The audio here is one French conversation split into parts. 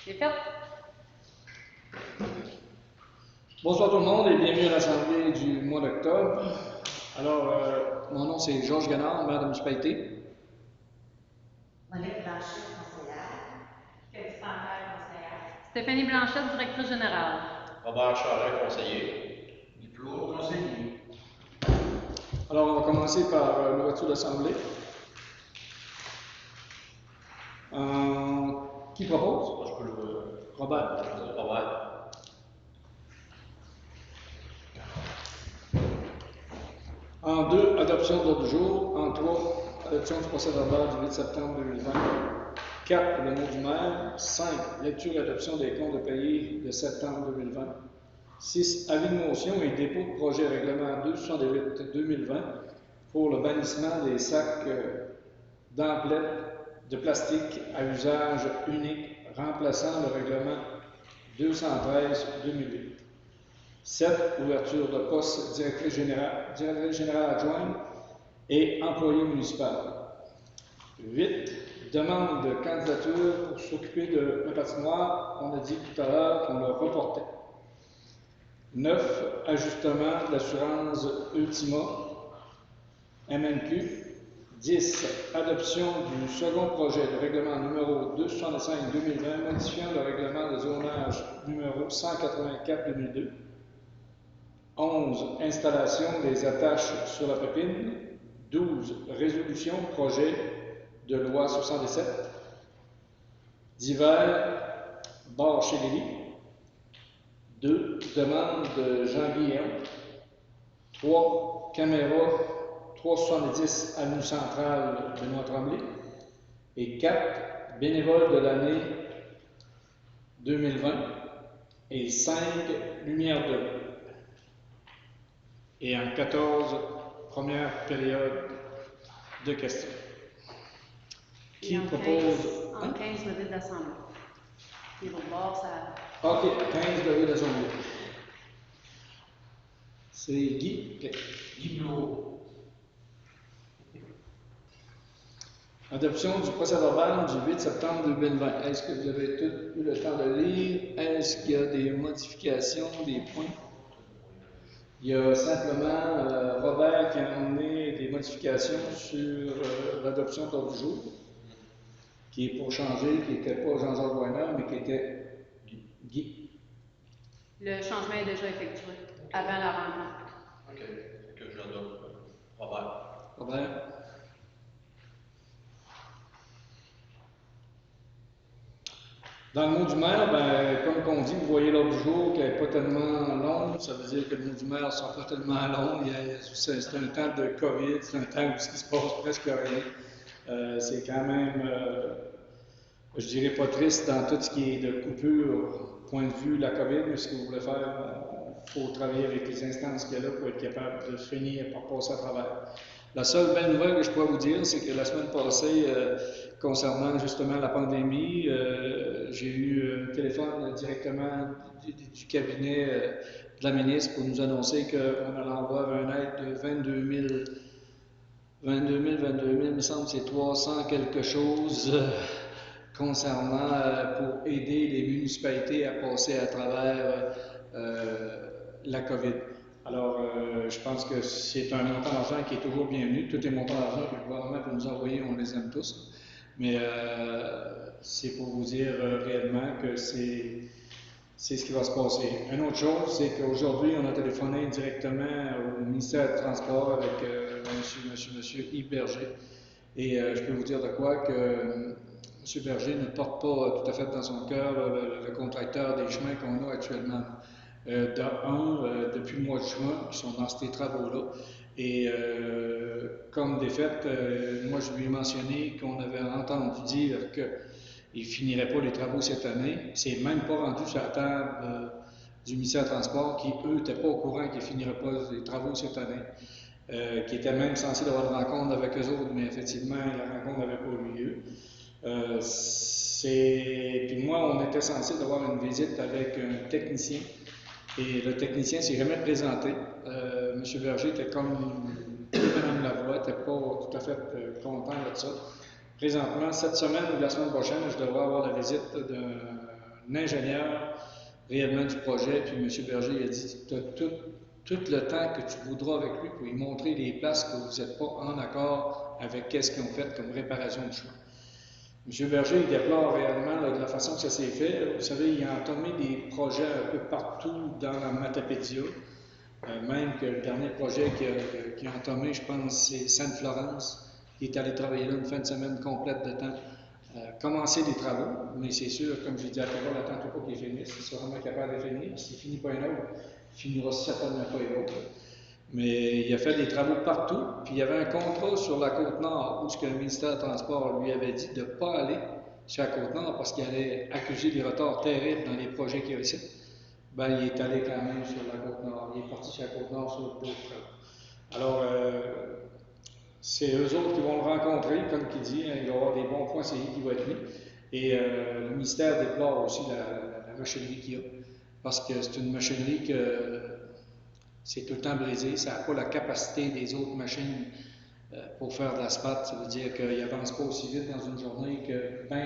C'est fait. Bonsoir tout le monde et bienvenue à l'Assemblée du mois d'octobre. Alors, mon nom c'est Georges Ganard, maire de municipalité. Monique Blanchet, conseillère. Cathy Santerre, conseillère. Stéphanie Blanchette, directrice générale. Robert Charret, conseiller. Nicolas, conseiller. Alors, on va commencer par l'ouverture d'Assemblée. Qui propose? Moi, je peux le. Robert. Robert. En 2, adoption de l'ordre du jour. En 3, adoption du procès-verbal du 8 septembre 2020. 4, le mot du maire. 5, lecture et adoption des comptes payés de septembre 2020. 6, avis de motion et dépôt de projet règlement 268-2020 pour le bannissement des sacs d'emplettes de plastique à usage unique remplaçant le règlement 213-2008. 7. Ouverture de poste directrice générale adjointe et employé municipal. 8. Demande de candidature pour s'occuper de la patinoire. On a dit tout à l'heure qu'on le reportait. 9. Ajustement de l'assurance Ultima MNQ. 10. Adoption du second projet de règlement numéro 265-2020 modifiant le règlement de zonage numéro 184-2002. 11. Installation des attaches sur la pépine. 12. Résolution projet de loi 67. Divers, bar chez Lévis. 2. Demande de Jean Guillaume. 3. Caméra 370 Avenue Centrale Benoît Tremblay. Et 4. Bénévole de l'année 2020. Et 5. Lumière de. Et en 14, première période de questions. Qui propose? En 15, le vide d'assemblée. Puis l'autre bord, ça. OK, 15 le vide d'assemblée. C'est Guy. Okay. Guy Blot. Adoption du procès-verbal du 8 septembre 2020. Est-ce que vous avez tous eu le temps de lire? Est-ce qu'il y a des modifications, des points? Il y a simplement Robert qui a emmené des modifications sur l'adoption de l'ordre du jour, qui est pour changer, qui n'était pas Jean-Jacques Weiner, mais qui était Guy. Le changement est déjà effectué avant la rencontre. OK. Que je l'adopte. Robert. Robert. Dans le mot du maire, comme on dit, vous voyez l'ordre du jour qui n'est pas tellement long. Ça veut dire que le mot du maire ne sera pas tellement long. C'est un temps de COVID, c'est un temps où il se passe presque rien. C'est quand même, je dirais pas triste dans tout ce qui est de coupure, point de vue de la COVID, mais ce que vous voulez faire, il faut travailler avec les instances qu'il y a là pour être capable de finir par passer à travers. La seule belle nouvelle que je pourrais vous dire, c'est que la semaine passée, concernant justement la pandémie, j'ai eu un téléphone directement du cabinet de la ministre pour nous annoncer qu'on allait avoir une aide de 22 000, il me semble que c'est 300 quelque chose concernant pour aider les municipalités à passer à travers la COVID. Alors, je pense que c'est un montant d'argent qui est toujours bienvenu. Tous les montants d'argent que le gouvernement peut nous envoyer, on les aime tous. Mais c'est pour vous dire réellement que c'est ce qui va se passer. Une autre chose, c'est qu'aujourd'hui, on a téléphoné directement au ministère du Transport avec monsieur Yves Berger. Et je peux vous dire de quoi que M. Berger ne porte pas tout à fait dans son cœur le contracteur des chemins qu'on a actuellement. Depuis le mois de juin, ils sont dans ces travaux-là. Et comme des faits, moi je lui ai mentionné qu'on avait entendu dire qu'il ne finirait pas les travaux cette année. C'est même pas rendu sur la table du ministère des Transports qui, eux, n'étaient pas au courant qu'ils ne finiraient pas les travaux cette année. Qui étaient même censés avoir une rencontre avec eux autres, mais effectivement, la rencontre n'avait pas eu lieu. Puis moi, on était censé avoir une visite avec un technicien. Et le technicien ne s'est jamais présenté. M. Berger était comme Mme Lavoie, n'était pas tout à fait content de ça. Présentement, cette semaine ou la semaine prochaine, je devrais avoir la visite un ingénieur réellement du projet, puis M. Berger il a dit, tu as tout le temps que tu voudras avec lui pour lui montrer les places que vous n'êtes pas en accord avec qu'est-ce qu'ils ont fait comme réparation de chemin. M. Berger, il déplore réellement là, de la façon que ça s'est fait. Vous savez, il a entamé des projets un peu partout dans la Matapédia. Même que le dernier projet qu'il a entamé, je pense, c'est Sainte-Florence, qui est allé travailler là une fin de semaine complète de temps. Commencer des travaux, mais c'est sûr, comme je dit à Carole, attends pas qu'il finisse, il sera vraiment capable de finir. S'il ne finit pas un autre, il finira certainement pas un autre. Mais il a fait des travaux partout, puis il y avait un contrat sur la Côte-Nord où ce que le ministère des Transports lui avait dit de ne pas aller sur la Côte-Nord parce qu'il allait accuser des retards terribles dans les projets qu'il y avait ici. Ben, il est allé quand même sur la Côte-Nord. Il est parti sur la Côte-Nord sur d'autres travaux. Alors, c'est eux autres qui vont le rencontrer, comme il dit, il va y avoir des bons points CI qui vont être mis. Et le ministère déplore aussi la machinerie qu'il y a, parce que c'est une machinerie que c'est tout le temps brisé, ça n'a pas la capacité des autres machines pour faire de l'asphalte. Ça veut dire qu'il n'avance pas aussi vite dans une journée que 20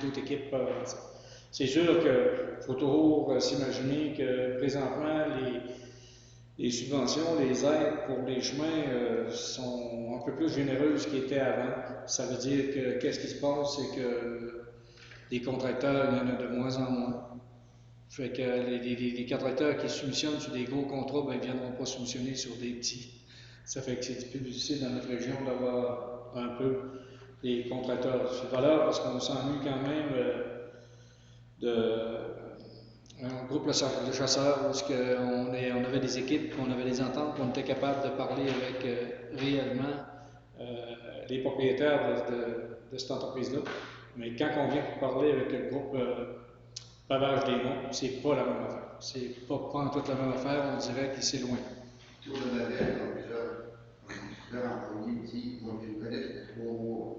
d'autres équipes peuvent avancer. C'est sûr qu'il faut toujours s'imaginer que présentement, les subventions, les aides pour les chemins sont un peu plus généreuses qu'ils étaient avant. Ça veut dire que qu'est-ce qui se passe, c'est que les contracteurs, il y en a de moins en moins. Fait que les contracteurs qui soumissionnent sur des gros contrats, ben, ils ne viendront pas soumissionner sur des petits. Ça fait que c'est plus difficile dans notre région d'avoir un peu des contracteurs de valeur parce qu'on s'ennuie quand même un groupe de chasseurs où on avait des équipes, on avait des ententes, on était capable de parler avec réellement les propriétaires de cette entreprise-là. Mais quand on vient pour parler avec le groupe Pavage des Monts, c'est pas la même affaire. C'est pas en toute la même affaire, on dirait qu'il c'est loin. Tour de la ville, donc plusieurs employés ici, moi je les connais depuis 3 mois.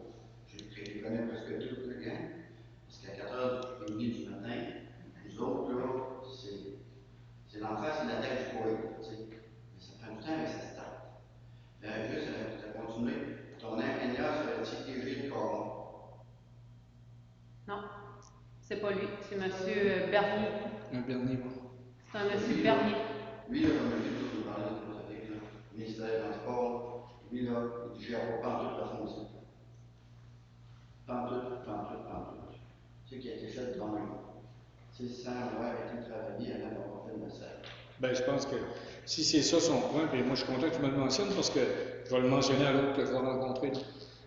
Je les connais presque tous le gang. Parce qu'à 4h30 du matin, nous autres, là, c'est l'enfer, c'est la tête du poids. Ça prend du temps, mais ça se tape. Juste à continuer, ton ingénieur serait-il dirigé de Coron? Non, c'est pas lui, c'est M. Bernier. Un Bernier, moi. C'est un M. Bernier. Lui, là, comme je dis, vous parlez de prototype, là, ministère des Transports, lui, là, il ne gère pas pantoute la foncière. Pantoute. Ce qui a été fait quand même. C'est sans avoir été travaillé avant d'avoir fait le message. Ben, je pense que si c'est ça son point, puis moi je suis content que tu me le mentionnes parce que je vais le mentionner à l'autre que je vais rencontrer.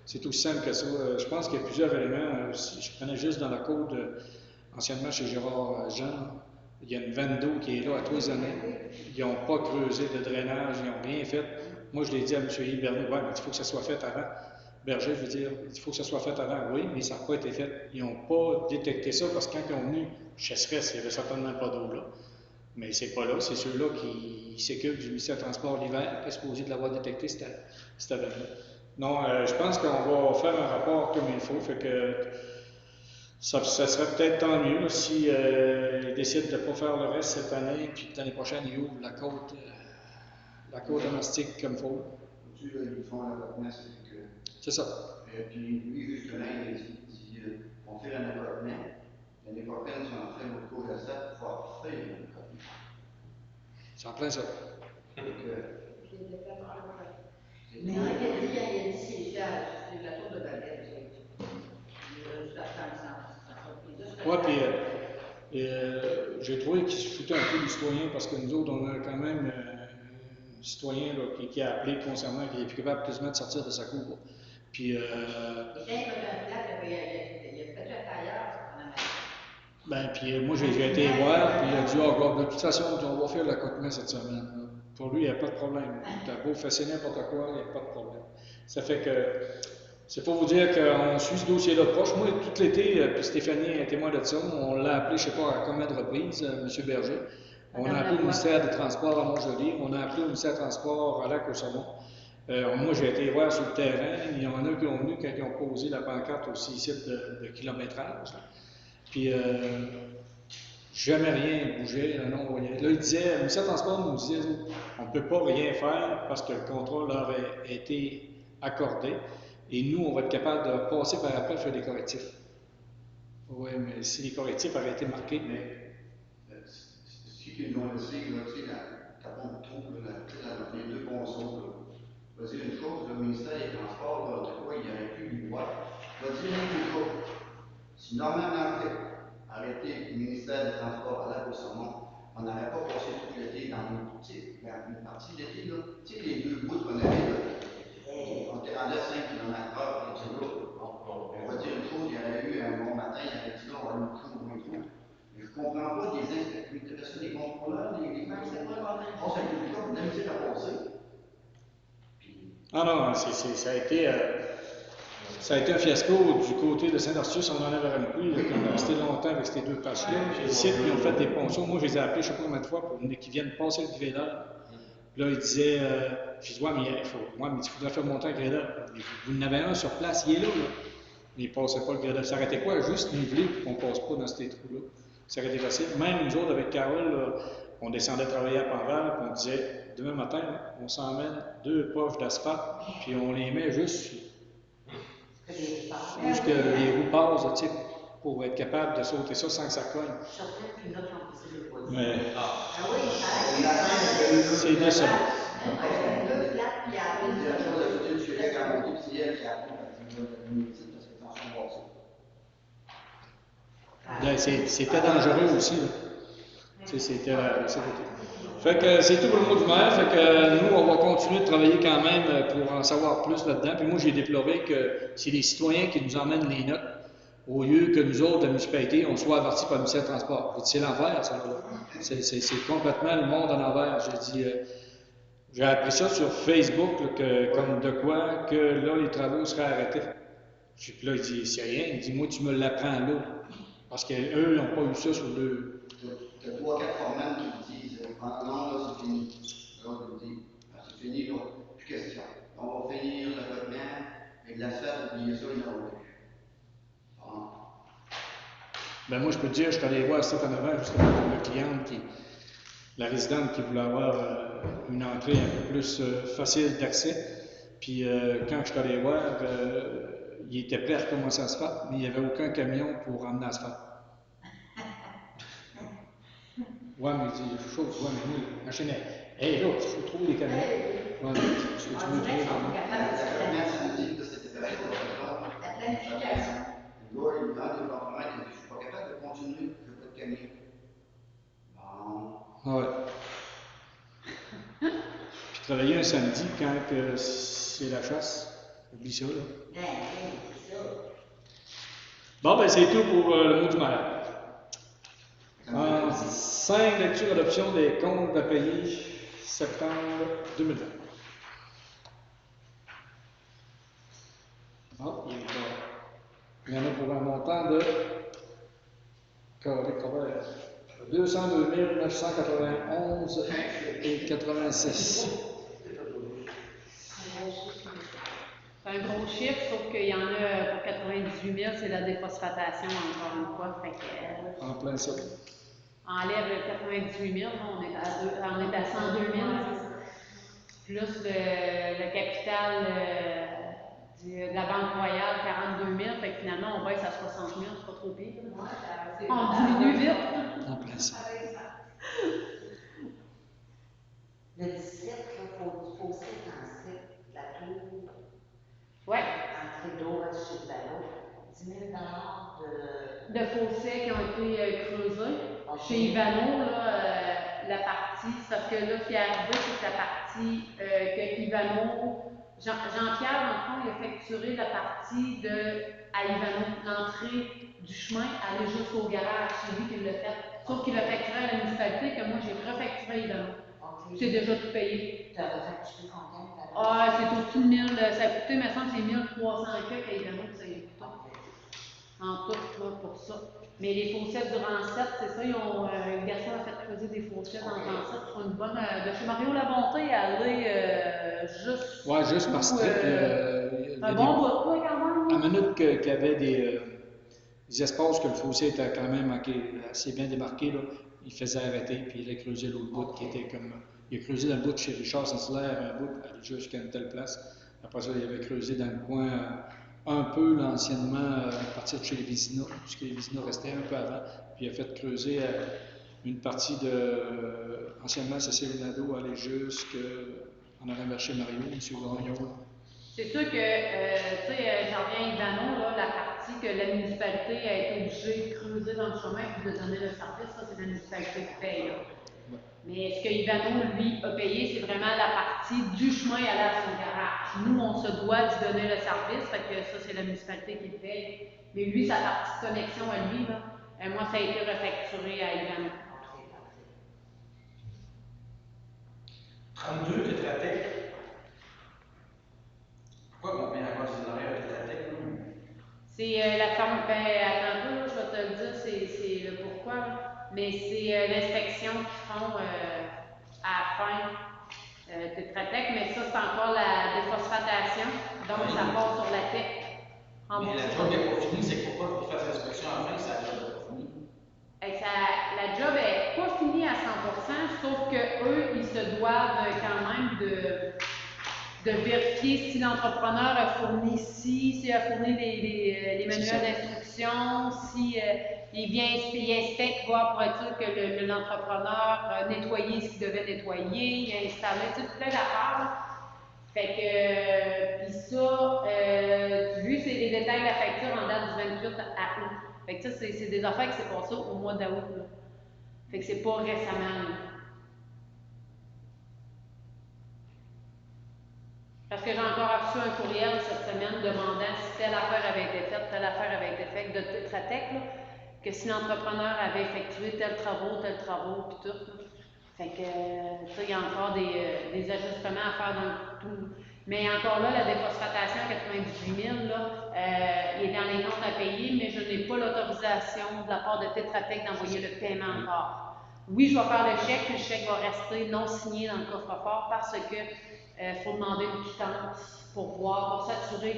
C'est aussi simple que ça. Je pense qu'il y a plusieurs éléments. Si je prenais juste dans la côte, anciennement chez Gérard Jean, il y a une vanne d'eau qui est là à tous les années. Ils n'ont pas creusé de drainage, ils n'ont rien fait. Moi, je l'ai dit à M. Yves Bernier, ouais, mais il faut que ça soit fait avant. Berger, je veux dire, il faut que ça soit fait avant. Oui, mais ça n'a pas été fait. Ils n'ont pas détecté ça parce que quand ils ont venu chez Stress, il n'y avait certainement pas d'eau là. Mais c'est pas là, c'est ceux-là qui s'occupent du ministère des Transports l'hiver qui est supposé de l'avoir détecté, cette vanne-là. Non, je pense qu'on va faire un rapport comme il faut, fait que ça serait peut-être tant mieux là, si ils décident de ne pas faire le reste cette année, puis l'année prochaine, ils ouvrent la côte domestique comme il faut. Tu là, ils font la retenue, c'est que. C'est ça. Puis lui, justement, il a dit on fait un appartement. L'année prochaine, si on fait notre cours à ça, il faut refaire un appartement. C'est en plein ça. Mais il a dit c'est cher, c'est la tour de Valette. Oui, puis j'ai trouvé qu'il se foutait un peu du citoyen parce que nous autres, on a quand même un citoyen là, qui a appelé concernant qu'il est plus capable quasiment de sortir de sa cour. Puis. Il était un plat, il a fait un tailleur, Ben, puis moi, j'ai été voir, puis il a dit, oh, de toute façon, on va faire l'accotement cette semaine. Pour lui, il n'y a pas de problème. Tu as beau faire n'importe quoi, il n'y a pas de problème. Ça fait que, c'est pour vous dire qu'on suit ce dossier-là proche. Moi, tout l'été, puis Stéphanie est témoin de ça, on l'a appelé, je ne sais pas à combien de reprises, M. Berger. On a appelé au ministère des Transports à Montjoly, on a appelé au ministère des Transports à Lac-aux-Saumons. Moi, j'ai été voir sur le terrain, il y en a qui ont venu quand ils ont posé la pancarte aussi ici de kilométrage. Puis, jamais rien bougeait. Non, là, il disait, le ministère des Transports nous disait, on ne peut pas rien faire parce que le contrat leur a été accordé et nous, on va être capable de passer par après faire des correctifs. Oui, mais si les correctifs avaient été marqués, Mais ce qu'ils nous ont laissé, là, tu sais, la pompe trou, les deux ponceaux, là. Je vais dire une chose, le ministère des Transports, là, de quoi il aurait pu lui voir. Je vais dire une chose. Si normalement, arrêté le ministère des Transports à la Beauce-Saumon, on n'aurait pas passé tout l'été dans une partie de l'été, là. Tu sais, les deux bouts qu'on avait, là. On était rendu à 5 km/h, on va dire une chose, il y aurait eu un bon matin, il y aurait dit là, on va nous coucher au moins trop. Mais je ne comprends pas des inspecteurs, des contrôleurs, des contrôleurs. On s'est dit, vous avez dit à passer. ah non, ça a été un fiasco du côté de Saint-Artius, on en avait un coup, on est resté longtemps avec ces deux tâches-là. Ici, ils ont fait des ponceaux. Moi, je les ai appelés, je ne sais pas combien de fois, pour qu'ils viennent passer le grédeur. Là, ils disaient, je dis, ouais, mais il faudrait faire monter un grédeur. Vous en avez un sur place, il est là. Mais il ne passait pas le grédeur. Ça arrêtait quoi? Juste niveler pour qu'on ne passe pas dans ces trous-là. Ça aurait été facile. Même nous autres, avec Carole, là, on descendait travailler à Panval, puis on disait, demain matin, on s'emmène 2 poches d'asphalte, puis on les met juste où que les roues passent, tu sais, pour être capable de sauter ça sans que ça cogne. Mais c'est décevant. C'était dangereux aussi. C'était fait que c'est tout pour le mot du maire. Fait que nous, on va continuer de travailler quand même pour en savoir plus là-dedans. Puis moi, j'ai déploré que c'est les citoyens qui nous emmènent les notes au lieu que nous autres, la municipalité, on soit avertis par le ministère du Transport. C'est l'envers, ça. C'est complètement le monde en envers. J'ai appris ça sur Facebook, là, comme de quoi, que là, les travaux seraient arrêtés. Puis là, il dit, c'est rien. Il dit, moi, tu me l'apprends là. Parce qu'eux, ils n'ont pas eu ça sur le. Il y a 3-4 formats qui disent, non, là, c'est fini. L'autre nous dit, c'est fini, là, plus question. On va finir le traitement, et de l'asphalte, oubliez ça, il n'y en aura plus. Ben moi, je peux te dire, je suis allé voir ça en avant, justement, pour la cliente, la résidente qui voulait avoir une entrée un peu plus facile d'accès. Puis quand je suis allé voir, il était prêt à recommencer l'asphalte, mais il n'y avait aucun camion pour emmener l'asphalte. Ouais, mais il dit, chose, ouais, mais nous, la machine est. Hé, là, il faut trouver des camions. Ouais, mais est-ce que tu veux trouver des camions? La planification. Le gars, il me demande de l'enfant, il dit, je ne suis pas capable de continuer, je veux pas de camion. Bon. Ouais. Puis travailler un samedi quand c'est la chasse, oublie ça, là. Bon, ben c'est tout pour le mot du maire. 5 lectures adoption des comptes à payer septembre 2020. Ah, il y en a pour un montant de 202 991 et 86. C'est un gros chiffre, sauf qu'il y en a pour 98 000, c'est la déphosphatation encore une fois. Fait que, en plein ça. Enlève 98 000, on est à 102 000. Plus le capital de la Banque Royale, 42 000. Fait que finalement, on baisse à 60 000, c'est pas trop pire. On diminue vite. En plein ça. Le 17, il faut aussi penser la tour. Ouais. Entrée d'eau chez le ballon. 10 000 de fossés qui ont été creusés. Chez Ivano, là, la partie, parce que là, Pierre-Deux, c'est la partie que Ivano, Jean-Pierre, dans le fond, il a facturé la partie à Ivano, l'entrée du chemin, aller jusqu'au garage, c'est lui qui l'a fait. Sauf qu'il l'a facturé à la municipalité, que moi, j'ai refacturé Ivano. C'est déjà tout payé. Tu as refacturé combien? Ah, c'est au-dessus de 1000, ça a coûté, il me semble, c'est 1300 qu'à Ivano que ça a coûté. En tout, là, pour ça. Mais les fossettes du Rancette, c'est ça, Gaston a fait creuser des fossettes dans le Rancette pour une bonne. De chez Mario Labonté, aller juste. Ouais, juste par strip. Un bon bout, quoi, quand même. À minute qu'il y avait des espaces que le fossé était quand même assez bien démarqué, là, il faisait arrêter, puis il a creusé l'autre bout qui était comme. Il a creusé dans le bout de chez Richard Saint-Hilaire, un bout, aller jusqu'à une telle place. Après ça, il avait creusé dans le coin un peu l'anciennement à partir de chez les Vézina, puisque les Vézina restaient un peu avant, puis il a fait creuser une partie de anciennement Cécile Nadeau aller jusqu'en arrière vers chez Mario, M. Gagnon. C'est sûr que, tu sais, j'en reviens à Yvanon, là, la partie que la municipalité a été obligée de creuser dans le chemin et de donner le service, ça, c'est la municipalité qui paye, là. Ouais. Mais ce que Yvanon, lui, a payé, c'est vraiment la partie du chemin à son garage. Nous, on se doit de donner le service, fait que ça, c'est la municipalité qui le paye. Mais lui, sa partie de connexion à lui, là, moi, ça a été refacturé à Yvanon. 32, Tétratec. Pourquoi on met la base des horaires de Tétratec? C'est la forme, ben, attends un peu, là, je vais te le dire, c'est le pourquoi, là. Mais c'est l'inspection qu'ils font à la fin Tétratec, mais ça, c'est encore la déphosphatation, donc Oui. ça passe sur la tech. Mais la job n'est pas finie, c'est pourquoi il fasse l'inspection à la fin, ça la job n'est pas finie. La job n'est pas finie à 100%, sauf que eux, ils se doivent quand même de vérifier si l'entrepreneur a fourni s'il a fourni les manuels d'instruction, si il inspecte, voir pour être sûr que l'entrepreneur a nettoyé ce qu'il devait nettoyer, il a installé, tu sais, plein d'affaires, là. Fait que, puis ça, vu c'est les détails de la facture en date du 28 à août. Fait que ça, c'est des affaires qui s'est passées au mois d'août, là. Fait que c'est pas récemment, là. Parce que j'ai encore reçu un courriel cette semaine demandant si telle affaire avait été faite, telle affaire avait été faite de Tétratec, là, que si l'entrepreneur avait effectué tel travaux, puis tout. Là. Fait que, ça, il y a encore des ajustements à faire dans tout. Mais encore là, la déphosphatation à 98 000, là, il est dans les comptes à payer, mais je n'ai pas l'autorisation de la part de Tétratec d'envoyer le paiement encore. Oui, je vais faire le chèque, puis le chèque va rester non signé dans le coffre-fort parce que faut demander une quittance pour voir, pour s'assurer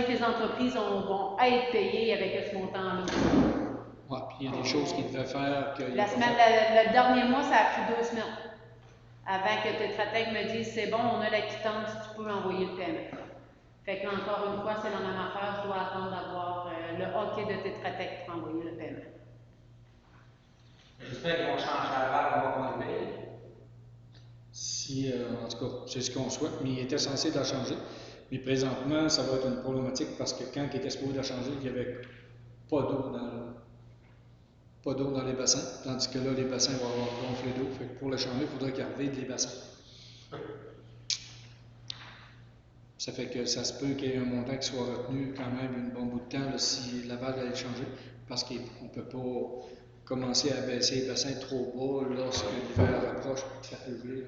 que les entreprises vont être payées avec ce montant-là. Ouais, puis il y a des choses qu'ils devaient faire. Le dernier mois, ça a pris 2 semaines. Avant que Tétratec me dise c'est bon, on a la quittance, tu peux envoyer le paiement. Fait que encore une fois, c'est la même affaire, je dois attendre d'avoir le OK de Tétratec pour envoyer le paiement. J'espère qu'ils vont changer la barre avant qu'on le paye. Si, en tout cas, c'est ce qu'on souhaite, mais il était censé la changer. Mais présentement, ça va être une problématique parce que quand il était supposé la changer, il n'y avait pas d'eau dans les bassins, tandis que là, les bassins vont avoir gonflé d'eau. Fait que pour le changer, il faudrait qu'il revide les bassins. Ça fait que ça se peut qu'il y ait un montant qui soit retenu quand même un bon bout de temps là, si Laval allait changer, parce qu'on ne peut pas commencer à baisser les bassins trop bas lorsque l'hiver approche et que ça peut geler.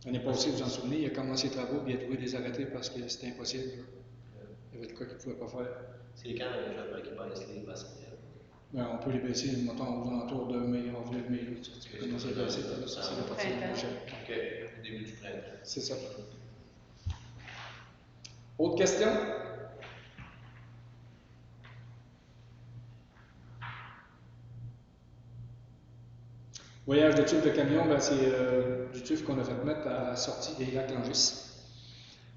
L'année passée, vous vous en souvenez, il a commencé les travaux et il a trouvé des arrêtés parce que c'était impossible. Il y avait de quoi qu'il ne pouvait pas faire. C'est quand le chauffeur qui baisse les bassins? Ben, on peut les baisser, mettons, aux alentours de mai, avril, mai, tu peux commencer à baisser, ça c'est la partie de la chaîne. OK, au début du printemps. C'est ça. Autre question? Voyage de tube de camion, ben, c'est du tube qu'on a fait mettre à la sortie des lacs Langis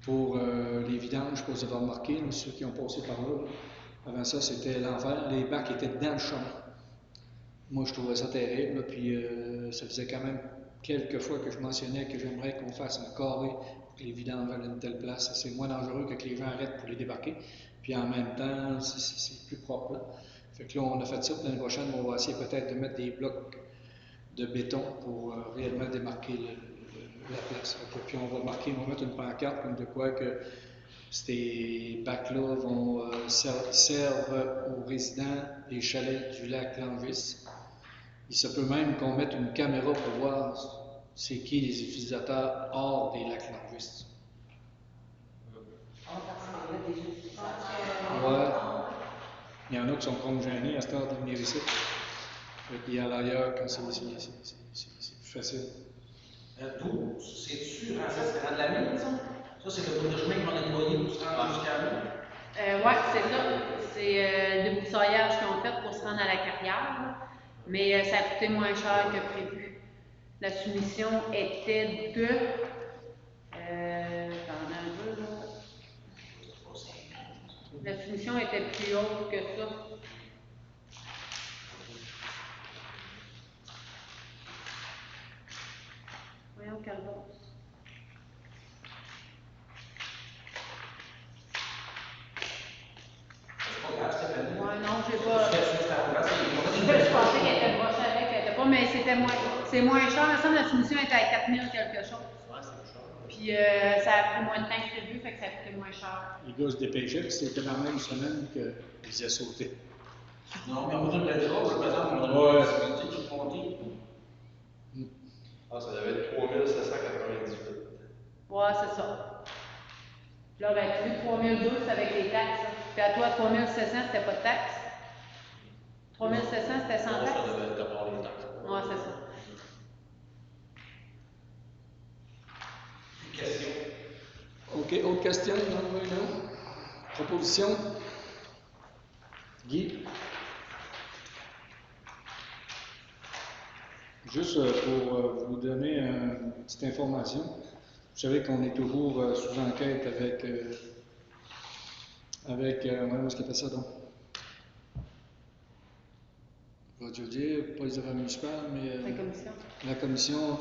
pour les vidanges, pour vous avoir remarqué, là, ceux qui ont passé par là. Avant ça, c'était l'enfer. Les bacs étaient dans le chemin. Moi, je trouvais ça terrible, là, puis ça faisait quand même quelques fois que je mentionnais que j'aimerais qu'on fasse un carré pour que les vidanges aillent à une telle place. C'est moins dangereux que les gens arrêtent pour les débarquer. Puis en même temps, c'est plus propre. Là. Fait que là, on a fait ça. L'année prochaine, on va essayer peut-être de mettre des blocs de béton pour réellement démarquer la place. Puis on va mettre une pancarte comme de quoi que ces bacs-là servent aux résidents des chalets du lac Langis. Il se peut même qu'on mette une caméra pour voir c'est qui les utilisateurs hors des lacs Langis. Ouais. Il y en a qui sont comme gênés à cette heure de venir ici. Il y en a ailleurs quand c'est plus facile. D'où? C'est-tu, en fait, c'est dans de la mine, ça? Ça, c'est le bout de chemin qu'on a nettoyé pour se rendre jusqu'à là? Ouais, c'est ça. C'est le broussaillage qu'ils ont fait pour se rendre à la carrière, là. Mais ça a coûté moins cher que prévu. La soumission était de. Pendant un peu, là. La soumission était plus haute que ça. Voyons, Calvos. C'est pas grave, Stéphanie. Ouais, non, j'ai pas. Je Je pensais qu'elle était brochée avec, elle était pas, mais c'est moins cher. Il me semble que la soumission était à 4000 quelque chose. Ouais, c'est plus cher. Puis ça a pris moins de temps que prévu, fait que ça a coûté moins cher. Les gars se dépêchaient, puis c'était la même semaine qu'ils aient sauté. Non, mais on dirait que par exemple, on a Ouais. la possibilité de monter. Ah, ça devait être 3798. Ouais, c'est ça. Là, ben, tu veux 3002, c'est avec les taxes. Hein. Puis à toi, 3700, c'était pas de taxes. 3700, c'était sans Non, taxes. ça devait être d'avoir les taxes. Ouais, c'est ça. Une question. OK, autre question? Non? Proposition? Guy? Juste pour vous donner une petite information, vous savez qu'on est toujours sous enquête avec comment est-ce qu'il appelle ça donc? Je vais dire, pas les affaires municipales, mais La commission. la commission.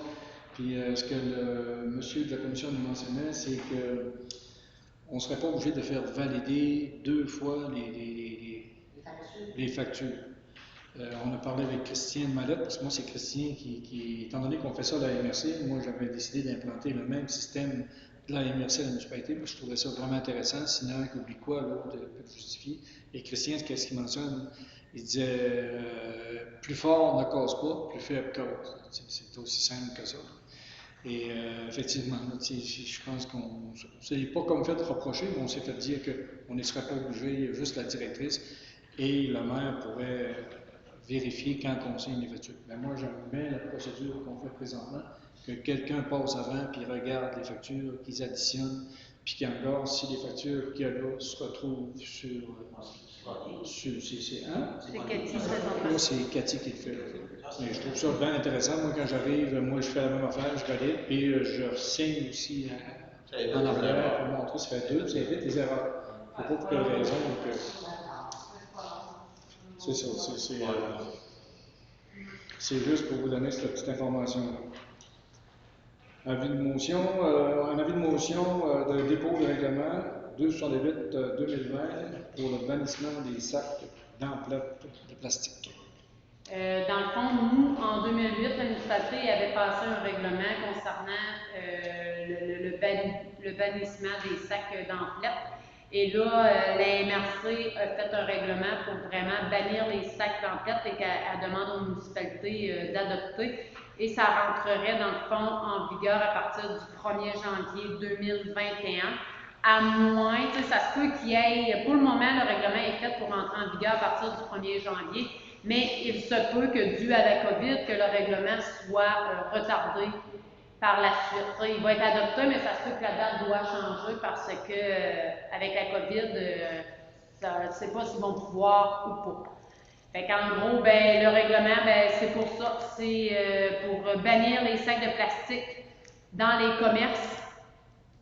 Puis ce que le monsieur de la commission nous mentionnait, c'est que on ne serait pas obligé de faire valider 2 fois les factures. On a parlé avec Christian Mallette, parce que moi, c'est Christian qui, étant donné qu'on fait ça à la MRC, moi, j'avais décidé d'implanter le même système de la MRC à la municipalité, parce que je trouvais ça vraiment intéressant. Sinon, un qui oublie quoi, l'autre peut justifier. Et Christian, qu'est-ce qu'il mentionne? Il disait plus fort ne cause pas, plus faible cause. C'est aussi simple que ça. Et effectivement, je pense qu'on s'est pas comme fait reprocher, mais on s'est fait dire qu'on ne serait pas obligé, juste la directrice et le maire pourrait vérifier quand on signe les factures. Mais moi, j'aime bien la procédure qu'on fait présentement, que quelqu'un passe avant puis regarde les factures, qu'ils additionnent, puis qu'encore, si les factures qu'il y a là se retrouvent sur c'est Cathy, Moi, c'est Cathy qui le fait. Mais je trouve ça bien intéressant. Moi, quand j'arrive, moi, je fais la même affaire, je valide, puis je signe aussi en arrière pour montrer ça fait 2, ça évite les erreurs. Il ne faut pas pour quelle raison. C'est ça. C'est juste pour vous donner cette petite information-là. Un avis de motion de dépôt de règlement 268-2020 pour le bannissement des sacs d'emplettes de plastique. Dans le fond, nous, en 2008, la municipalité avait passé un règlement concernant le bannissement des sacs d'emplettes. Et là, la MRC a fait un règlement pour vraiment bannir les sacs d'emplettes et qu'elle demande aux municipalités d'adopter. Et ça rentrerait, dans le fond, en vigueur à partir du 1er janvier 2021. À moins, ça se peut qu'il y ait, pour le moment, le règlement est fait pour entrer en vigueur à partir du 1er janvier, mais il se peut que, dû à la COVID, que le règlement soit retardé par la suite. Il va être adopté, mais ça se peut que la date doit changer parce que, avec la COVID, je ne sais pas s'ils vont pouvoir ou pas. Fait qu'en gros, le règlement, c'est pour ça. C'est pour bannir les sacs de plastique dans les commerces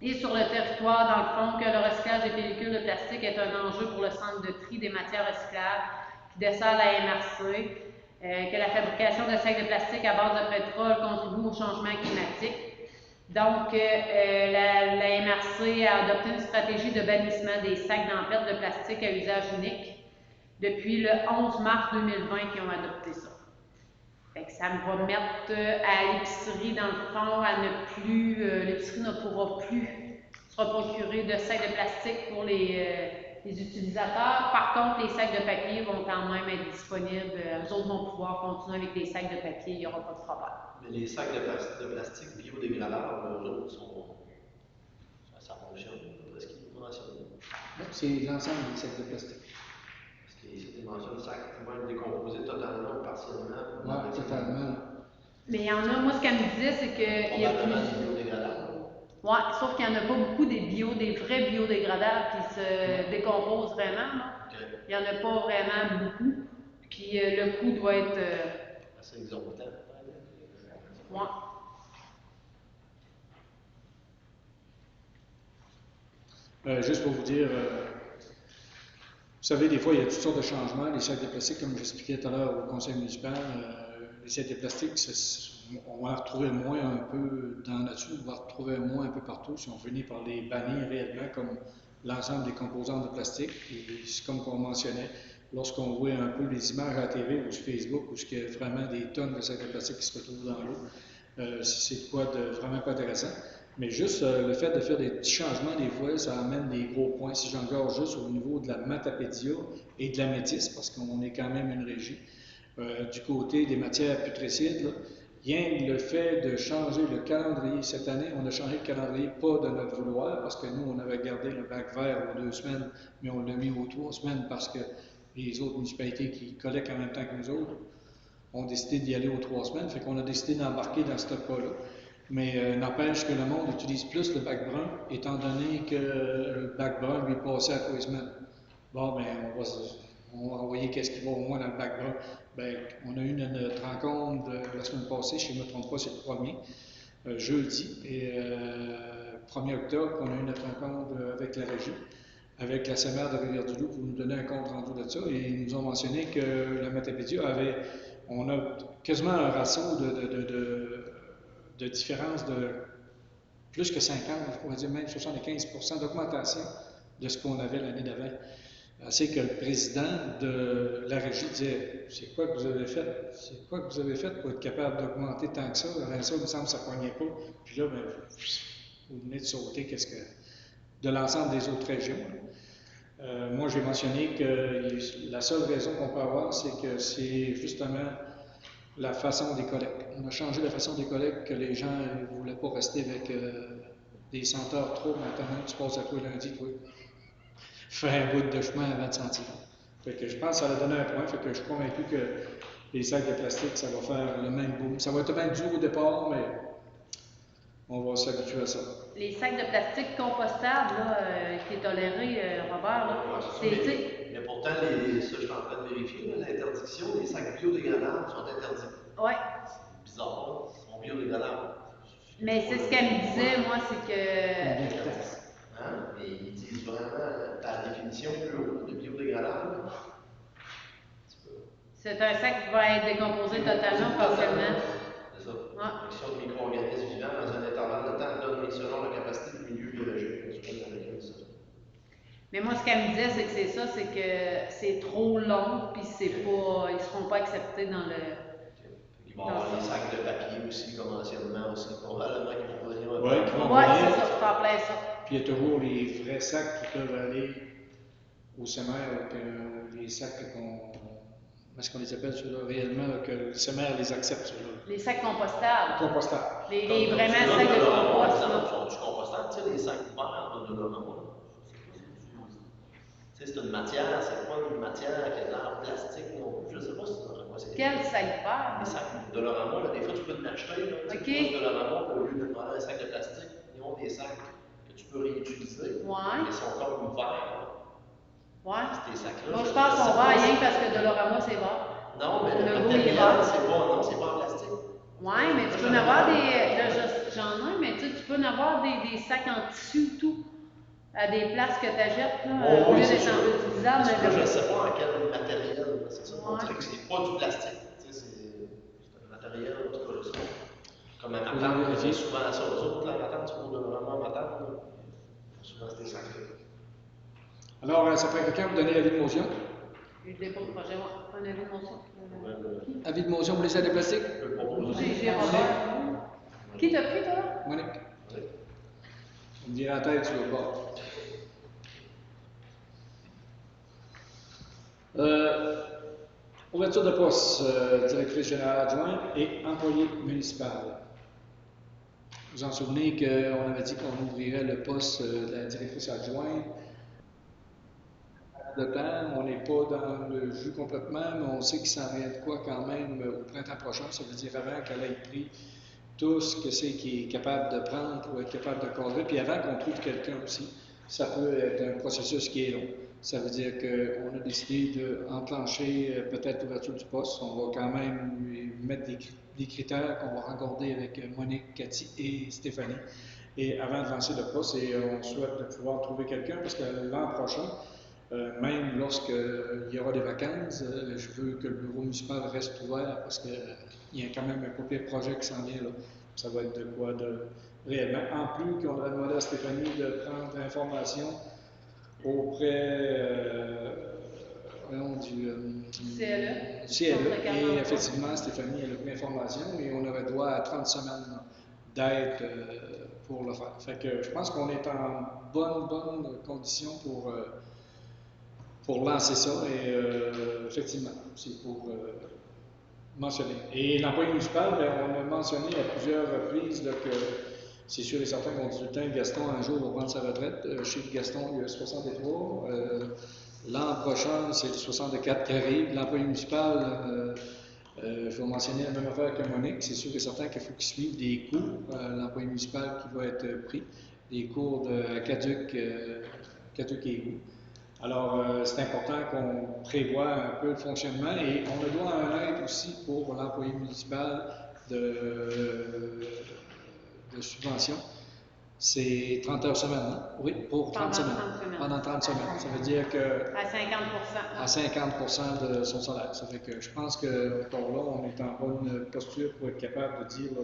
et sur le territoire, dans le fond, que le recyclage des pellicules de plastique est un enjeu pour le centre de tri des matières recyclables qui dessert la MRC, que la fabrication de sacs de plastique à base de pétrole contribue au changement climatique. Donc, la MRC a adopté une stratégie de bannissement des sacs d'emplettes de plastique à usage unique depuis le 11 mars 2020 qu'ils ont adopté ça. Fait que ça me va mettre à l'épicerie, dans le fond, à ne plus, l'épicerie ne pourra plus se procurer de sacs de plastique pour les utilisateurs. Par contre, les sacs de papier vont quand même être disponibles. Eux autres vont pouvoir continuer avec les sacs de papier, il n'y aura pas de problème. Mais les sacs de plastique biodégradables, eux autres, ça fonctionne. Est-ce qu'ils mentionnent? C'est l'ensemble des sacs de plastique. C'était mentionné le sac pouvant décomposer totalement ou partiellement. Oui, totalement. Mais il y en a, moi, ce qu'elle me disait, c'est qu'il y a plus. Oui, sauf qu'il n'y en a pas beaucoup des vrais biodégradables qui se décomposent vraiment. Okay. Il n'y en a pas vraiment beaucoup. Puis le coût doit être. Assez exorbitant. Ouais. Juste pour vous dire, savez, des fois, il y a toutes sortes de changements. Les sacs de plastique, comme j'expliquais tout à l'heure au conseil municipal, les sacs de plastique, on va en retrouver moins un peu dans la nature, on va en retrouver moins un peu partout si on finit par les bannir réellement comme l'ensemble des composantes de plastique. Et c'est comme on mentionnait, lorsqu'on voit un peu les images à la TV ou sur Facebook où il y a vraiment des tonnes de sacs de plastique qui se retrouvent dans l'eau, c'est quoi de vraiment pas intéressant. Mais juste le fait de faire des petits changements, des fois, ça amène des gros points. Si j'engage juste au niveau de la Matapédia et de la Métis, parce qu'on est quand même une régie, du côté des matières putrécides, là, rien que le fait de changer le calendrier cette année, on a changé le calendrier pas de notre vouloir, parce que nous, on avait gardé le bac vert aux 2 semaines, mais on l'a mis aux 3 semaines parce que les autres municipalités qui collectent en même temps que nous autres ont décidé d'y aller aux 3 semaines, fait qu'on a décidé d'embarquer dans ce cas-là. Mais n'empêche que le monde utilise plus le bac brun, étant donné que le bac brun lui passait à 3 semaines. Bon, ben, on va envoyer qu'est-ce qui va au moins dans le bac brun. Ben, on a eu notre rencontre la semaine passée, si je ne me trompe pas, c'est le 1er, jeudi, et 1er octobre, on a eu notre rencontre avec la régie, avec la SEMER de Rivière-du-Loup pour nous donner un compte rendu de ça, et ils nous ont mentionné que la Matapédia on a quasiment un ratio de différence de plus que 50, on va dire même 75% d'augmentation de ce qu'on avait l'année d'avant. C'est que le président de la régie disait, c'est quoi que vous avez fait? C'est quoi que vous avez fait pour être capable d'augmenter tant que ça? Avant ça, il me semble que ça ne poignait pas. Puis là, ben, vous venez de sauter de l'ensemble des autres régions. Moi, j'ai mentionné que la seule raison qu'on peut avoir, c'est que c'est justement la façon des collectes. On a changé la façon des collectes, que les gens ne voulaient pas rester avec des senteurs trop. Maintenant, tu passes à toi lundi, toi. Fais un bout de chemin à 20 centimes. Fait que je pense que ça a donné un point. Fait que je suis convaincu que les sacs de plastique, ça va faire le même boom. Ça va être bien dur au départ, mais on va s'habituer à ça. Les sacs de plastique compostables, là, qui est toléré, Robert, là, mais pourtant, ça, je suis en train de vérifier, l'interdiction des sacs biodégradables sont interdits. Oui. C'est bizarre, ils sont biodégradables. Mais c'est ce qu'elle me disait, moi, c'est que... Hein? Mais ils disent vraiment, par définition, de biodégradable. C'est un sac qui va être décomposé totalement, partiellement. C'est ça. L'action de micro-organismes vivants dans un intervalle de temps donné selon la capacité du milieu biologique. Mais moi, ce qu'elle me disait, c'est que c'est ça, c'est que c'est trop long, puis ils ne seront pas acceptés dans le... Il va y avoir des sacs de papier aussi, conventionnellement aussi, probablement qu'ils vont venir. Oui, c'est ça, je t'en plais ça. Puis il y a toujours les vrais sacs qui peuvent aller au SEMER, les sacs est-ce qu'on les appelle ceux-là réellement, que le SEMER les accepte ceux-là. Les sacs compostables. Compostables. Les vraiment sacs de compost. Sont-tu compostables? Tu sais, les sacs verts de l'Orama. C'est une matière, c'est pas une matière qui a l'air plastique non plus. Je ne sais pas si c'est quoi c'est. Quel sac vert? Les sacs de l'Orama, des fois tu peux l'acheter. OK. De l'Orama, au lieu de prendre un sac de plastique, ils ont des sacs que tu peux réutiliser. Ouais. Ils sont comme verts. Ouais. Ces sacs-là. Moi, je pense qu'on va rien parce que de l'Orama, c'est vert. Non, mais le le matériel, c'est pas en plastique. Ouais, mais tu peux en avoir j'en ai, mais tu peux en avoir des sacs en tissu, tout. À des places que tu achètes, là, au lieu d'être en réutilisable. Je ne sais pas en quel matériel, c'est ça. On dirait que c'est pas du plastique. C'est un matériel, en tout cas, je sais pas. Comme un matane, on fait souvent ça aux autres, la matane, tu peux vraiment matane. Souvent, c'est des sacs. Alors, ça ferait quelqu'un vous donner l'avis de motion? Je dépose le projet, moi. Un avis de motion. Avis de motion pour les sacs de plastique? J'ai Robert. Qui t'a pris, toi, là? Monique. On me dirait la tête sur le bord. Ouverture de poste, directrice générale adjointe et employé municipal. Vous vous en souvenez qu'on avait dit qu'on ouvrirait le poste de la directrice adjointe. De temps, on n'est pas dans le jus complètement, mais on sait qu'il s'en vient de quoi quand même au printemps prochain. Ça veut dire avant qu'elle ait pris tout ce que c'est qu'il est capable de prendre pour être capable de cadrer, puis avant qu'on trouve quelqu'un aussi. Ça peut être un processus qui est long. Ça veut dire qu'on a décidé d'enclencher peut-être l'ouverture du poste. On va quand même lui mettre des critères qu'on va rencontrer avec Monique, Cathy et Stéphanie. Et avant de lancer le poste, et on souhaite de pouvoir trouver quelqu'un parce que l'an prochain, Même lorsqu'il y aura des vacances, je veux que le bureau municipal reste ouvert parce qu'il y a quand même un papier projet qui s'en vient là. Ça va être de quoi de réellement. En plus, qu'on va demander à Stéphanie de prendre l'information auprès du CLE. Et effectivement, Stéphanie, elle a pris l'information et on aurait droit à 30 semaines d'aide pour le faire. Fait que je pense qu'on est en bonne condition pour lancer ça. Et effectivement, c'est pour mentionner. Et l'employé municipal, ben, on a mentionné à plusieurs reprises là, que c'est sûr et certain qu'on dit tout le temps Gaston un jour va prendre sa retraite. Chez Gaston, il y a 63. L'an prochain, c'est le 64 qui arrive. L'employé municipal, je vais mentionner la même affaire que Monique. C'est sûr et certain qu'il faut qu'il suive des cours. L'employé municipal qui va être pris, des cours de Caduc et Hou. Alors, c'est important qu'on prévoie un peu le fonctionnement et on a droit à un aide aussi pour l'employé municipal de subvention. C'est 30 heures semaine, non? Oui, pour 30 semaines. Pendant 30 semaines. Ça veut dire que... À 50% de son salaire. Ça fait que je pense qu'encore là, on est en bonne posture pour être capable de dire, là,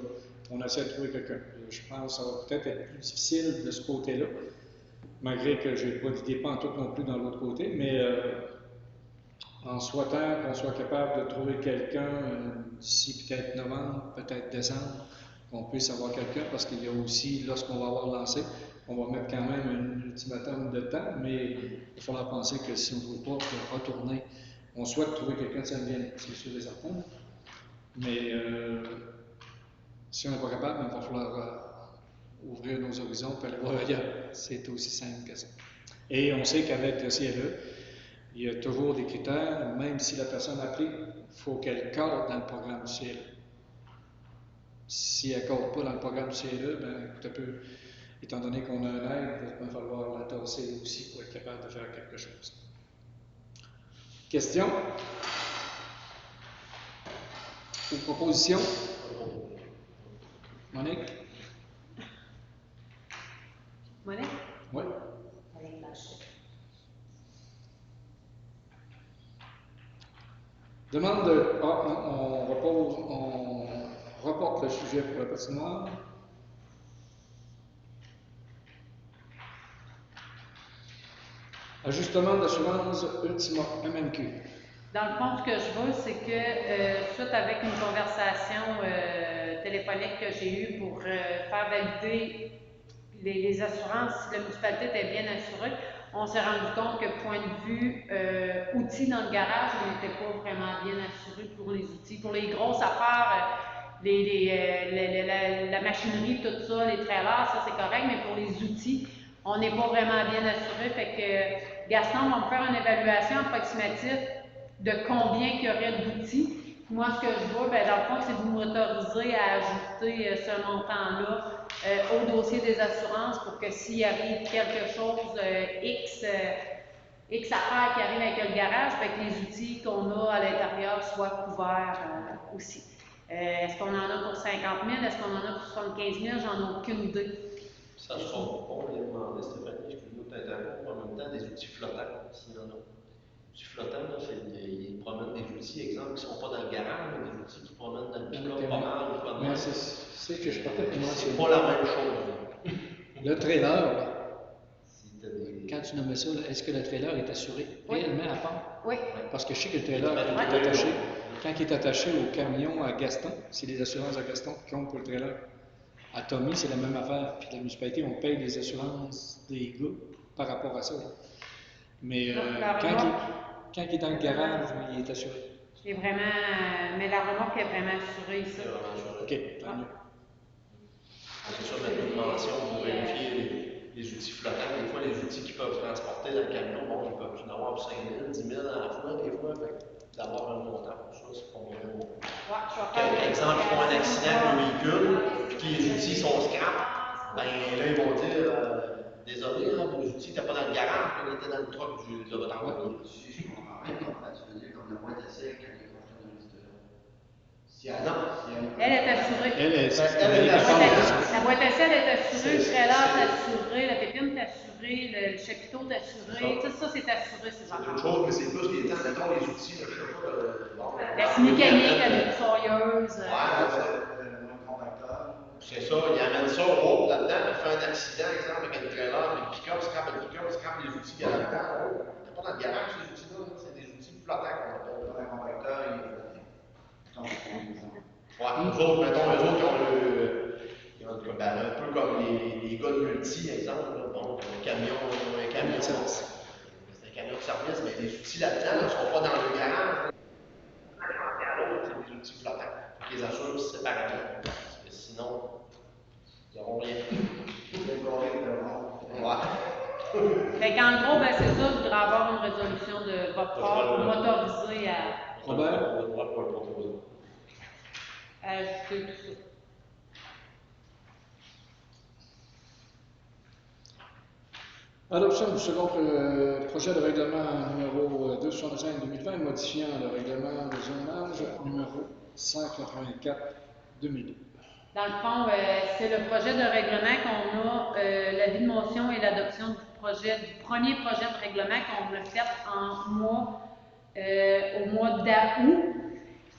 on essaie de trouver quelqu'un. Je pense que ça va peut-être être plus difficile de ce côté-là, malgré que je n'ai pas d'idée pas en tout non plus dans l'autre côté, mais en souhaitant qu'on soit capable de trouver quelqu'un d'ici peut-être novembre, peut-être décembre, qu'on puisse avoir quelqu'un, parce qu'il y a aussi, lorsqu'on va avoir lancé, on va mettre quand même un ultimatum de temps, mais il va falloir penser que si on ne trouve pas pour retourner, on souhaite trouver quelqu'un de Sainte-Vienne, c'est sûr et certain. Mais si on n'est pas capable, il va falloir ouvrir nos horizons et aller voir ailleurs. C'est aussi simple que ça. Et on sait qu'avec le CLE, il y a toujours des critères, même si la personne applique, il faut qu'elle cadre dans le programme du CLE. Si elle ne cadre pas dans le programme du CLE, bien, écoute un peu, étant donné qu'on a un aide, il va falloir la tasser aussi pour être capable de faire quelque chose. Questions? Ou propositions? Monique? Monique? Oui. Avec Blanchette. Demande de... on reporte le sujet pour la patinoire. Ajustement d'assurance Ultima MNQ. Dans le fond, ce que je veux, c'est que, suite avec une conversation téléphonique que j'ai eue pour faire valider les assurances, si la municipalité était bien assurée, on s'est rendu compte que, point de vue outils dans le garage, on n'était pas vraiment bien assuré pour les outils. Pour les grosses affaires, la machinerie, tout ça, les trailers, ça c'est correct, mais pour les outils, on n'est pas vraiment bien assuré. Fait que Gaston va me faire une évaluation approximative de combien il y aurait d'outils. Moi, ce que je vois, ben, dans le fond, c'est de vous m'autoriser à ajouter ce montant-là au dossier des assurances pour que s'il arrive quelque chose, X affaires qui arrive avec le garage, ben, que les outils qu'on a à l'intérieur soient couverts aussi. Est-ce qu'on en a pour 50 000? Est-ce qu'on en a pour 75 000? J'en ai aucune idée. Ça se trompe pas, on vient demander, Stéphanie, excuse-moi de t'interrompre, en même temps, des outils flottants, s'il y en a. Les outils flottants, là, ils promènent des outils, exemple, qui ne sont pas dans le garage, mais des outils qui promènent dans le pick-up pas mal ou pas mal. C'est que je partais pour moi. C'est pas la même chose. Le trailer, quand tu nommes ça, est-ce que le trailer est assuré réellement à part? Oui. Parce que je sais que le trailer, quand il est attaché au camion à Gaston, c'est les assurances à Gaston qui comptent pour le trailer. À Tommy, c'est la même affaire. Puis la municipalité, on paye les assurances des gars par rapport à ça. Mais quand il est dans le garage, il est assuré. Il est vraiment, mais la remorque est vraiment assurée, ça. OK, tant mieux. C'est sûr, mettre une mention pour vérifier les outils flottants. Des fois, les outils qu'ils peuvent transporter dans le camion, bon, ils peuvent en avoir pour 5 000, 10 000 à la fois, des fois. D'avoir un montant pour ça, c'est pas vraiment bon. Par exemple, ils font un accident avec un véhicule, puis que les outils sont scrap, ben là, ils vont dire désolé, vos outils n'étaient pas dans le garage, ils étaient dans le truck de votre employé. Si je comprends bien, tu veux dire comme le point d'essai quand il est confié dans le restaurant. Si Non, Elle est assurée. Elle est Elle est assurée. La boîte à essai, elle est assurée, le C'est- trailer c'est- est assuré, la pépine est assurée, le chapiteau est assuré. Tout ça, c'est assuré, ces C'est autre affaires. chose, mais c'est plus les temps, mettons les outils, là, je sais pas, bon, La scie mécanique, la débroussailleuse. Un compacteur. c'est ça, il amène ça au haut là-dedans, il fait un accident, exemple, avec un trailer, puis le pick-up, scrape le pick-up, scrape les outils qu'il y a là-dedans. Oh, c'est pas dans le garage, ces outils-là, c'est des outils flottants qu'on appelle. Un compacteur, il est. Ouais, eux autres, mettons, eux autres, ils ont ben, un peu comme les gars de multi, exemple, là, bon, un camion, c'est un camion de service, mais les outils là-dedans ne sont pas dans le garage. C'est des outils flottants. Ils les assurent séparément. Parce que sinon, ils n'auront rien. Ouais. Fait qu'en gros, ben, c'est ça, je voudrais avoir une résolution de votre part pour m'autoriser à Robert? ajouter tout ça. Adoption du second projet de règlement numéro 265-2020 modifiant le règlement de zonage numéro 184-2002. Dans le fond, c'est le projet de règlement qu'on a, l'avis de motion et l'adoption du premier projet de règlement qu'on a fait au mois d'août.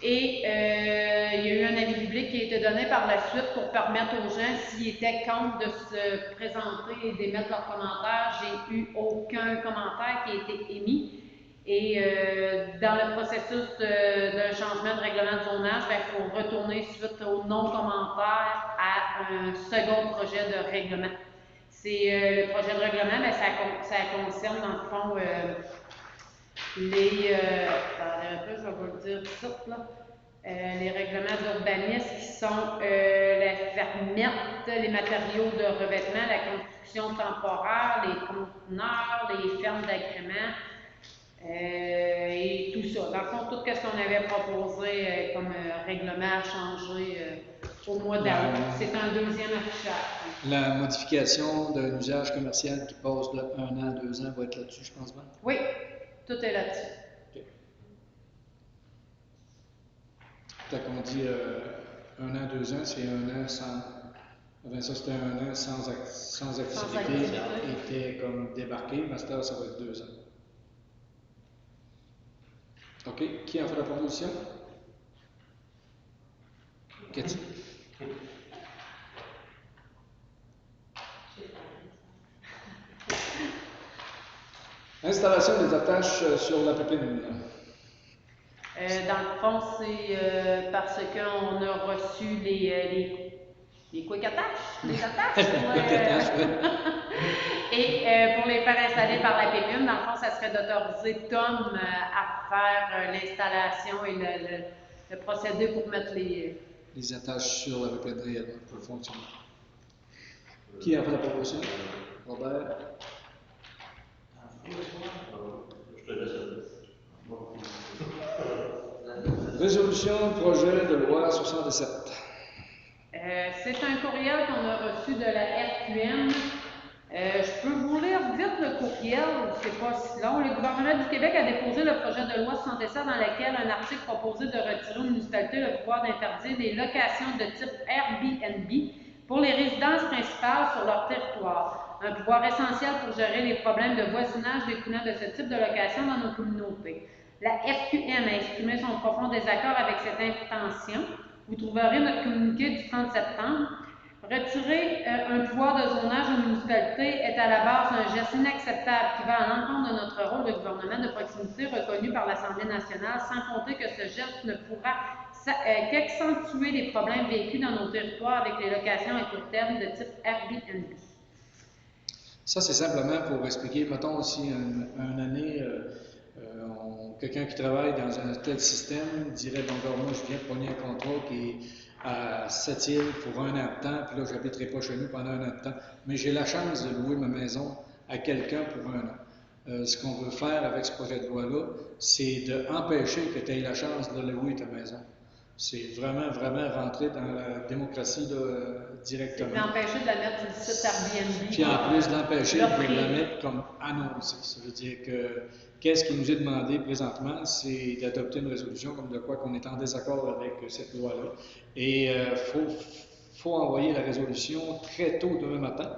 Et il y a eu un avis public qui a été donné par la suite pour permettre aux gens, s'ils étaient contre, de se présenter et d'émettre leurs commentaires. J'ai eu aucun commentaire qui a été émis. Et dans le processus d'un changement de règlement de zonage, il faut retourner suite au non-commentaire à un second projet de règlement. C'est le projet de règlement, mais ça concerne dans le fond attendez un peu, je vais vous le dire tout de suite, là. Les règlements d'urbanisme qui sont la fermette, les matériaux de revêtement, la construction temporaire, les conteneurs, les fermes d'agrément et tout ça. Dans le fond, tout ce qu'on avait proposé comme règlement a changé au mois d'août. C'est un deuxième affichage. La modification d'un usage commercial qui passe de 1 an à 2 ans va être là-dessus, je pense bien. Oui, tout est là-dessus. Okay. Quand on dit 1 an, 2 ans, c'est 1 an sans. Avant ça, c'était 1 an sans activité, était comme débarqué. Master, ça va être 2 ans. OK. Qui en fait la proposition? Cathy. Installation des attaches sur la pépine. Dans le fond, c'est parce qu'on a reçu les quick attaches, les attaches. Et pour les faire installer par la pépine, dans le fond, ça serait d'autoriser Tom à faire l'installation et le procédé pour mettre les attaches sur la pépine réellement pour fonctionner. Qui a fait la proposition? Robert. Résolution projet de loi 67. C'est un courriel qu'on a reçu de la RQM. Je peux vous lire vite le courriel, c'est pas si long. Le gouvernement du Québec a déposé le projet de loi 67 dans lequel un article proposait de retirer aux municipalités le pouvoir d'interdire des locations de type Airbnb pour les résidences principales sur leur territoire. Un pouvoir essentiel pour gérer les problèmes de voisinage découlant de ce type de location dans nos communautés. La RQM a exprimé son profond désaccord avec cette intention. Vous trouverez notre communiqué du 30 septembre. Retirer un pouvoir de zonage aux municipalités est à la base un geste inacceptable qui va à l'encontre de notre rôle de gouvernement de proximité reconnu par l'Assemblée nationale, sans compter que ce geste ne pourra qu'accentuer les problèmes vécus dans nos territoires avec les locations à court terme de type Airbnb. Ça, c'est simplement pour expliquer, mettons, si une année, quelqu'un qui travaille dans un tel système dirait, bon, moi, je viens de prendre un contrat qui est à Sept-Îles pour 1 an de temps, puis là, je n'habiterai pas chez nous pendant 1 an de temps, mais j'ai la chance de louer ma maison à quelqu'un pour 1 an. Ce qu'on veut faire avec ce projet de loi-là, c'est d'empêcher que tu aies la chance de louer ta maison. C'est vraiment, vraiment rentrer dans la démocratie là, directement. C'est empêché de la mettre sur le site Airbnb. Puis en plus d'empêcher de l'offrir. la mettre comme annoncée. Ça veut dire que qu'est-ce qui nous est demandé présentement, c'est d'adopter une résolution comme de quoi qu'on est en désaccord avec cette loi-là. Et faut envoyer la résolution très tôt demain matin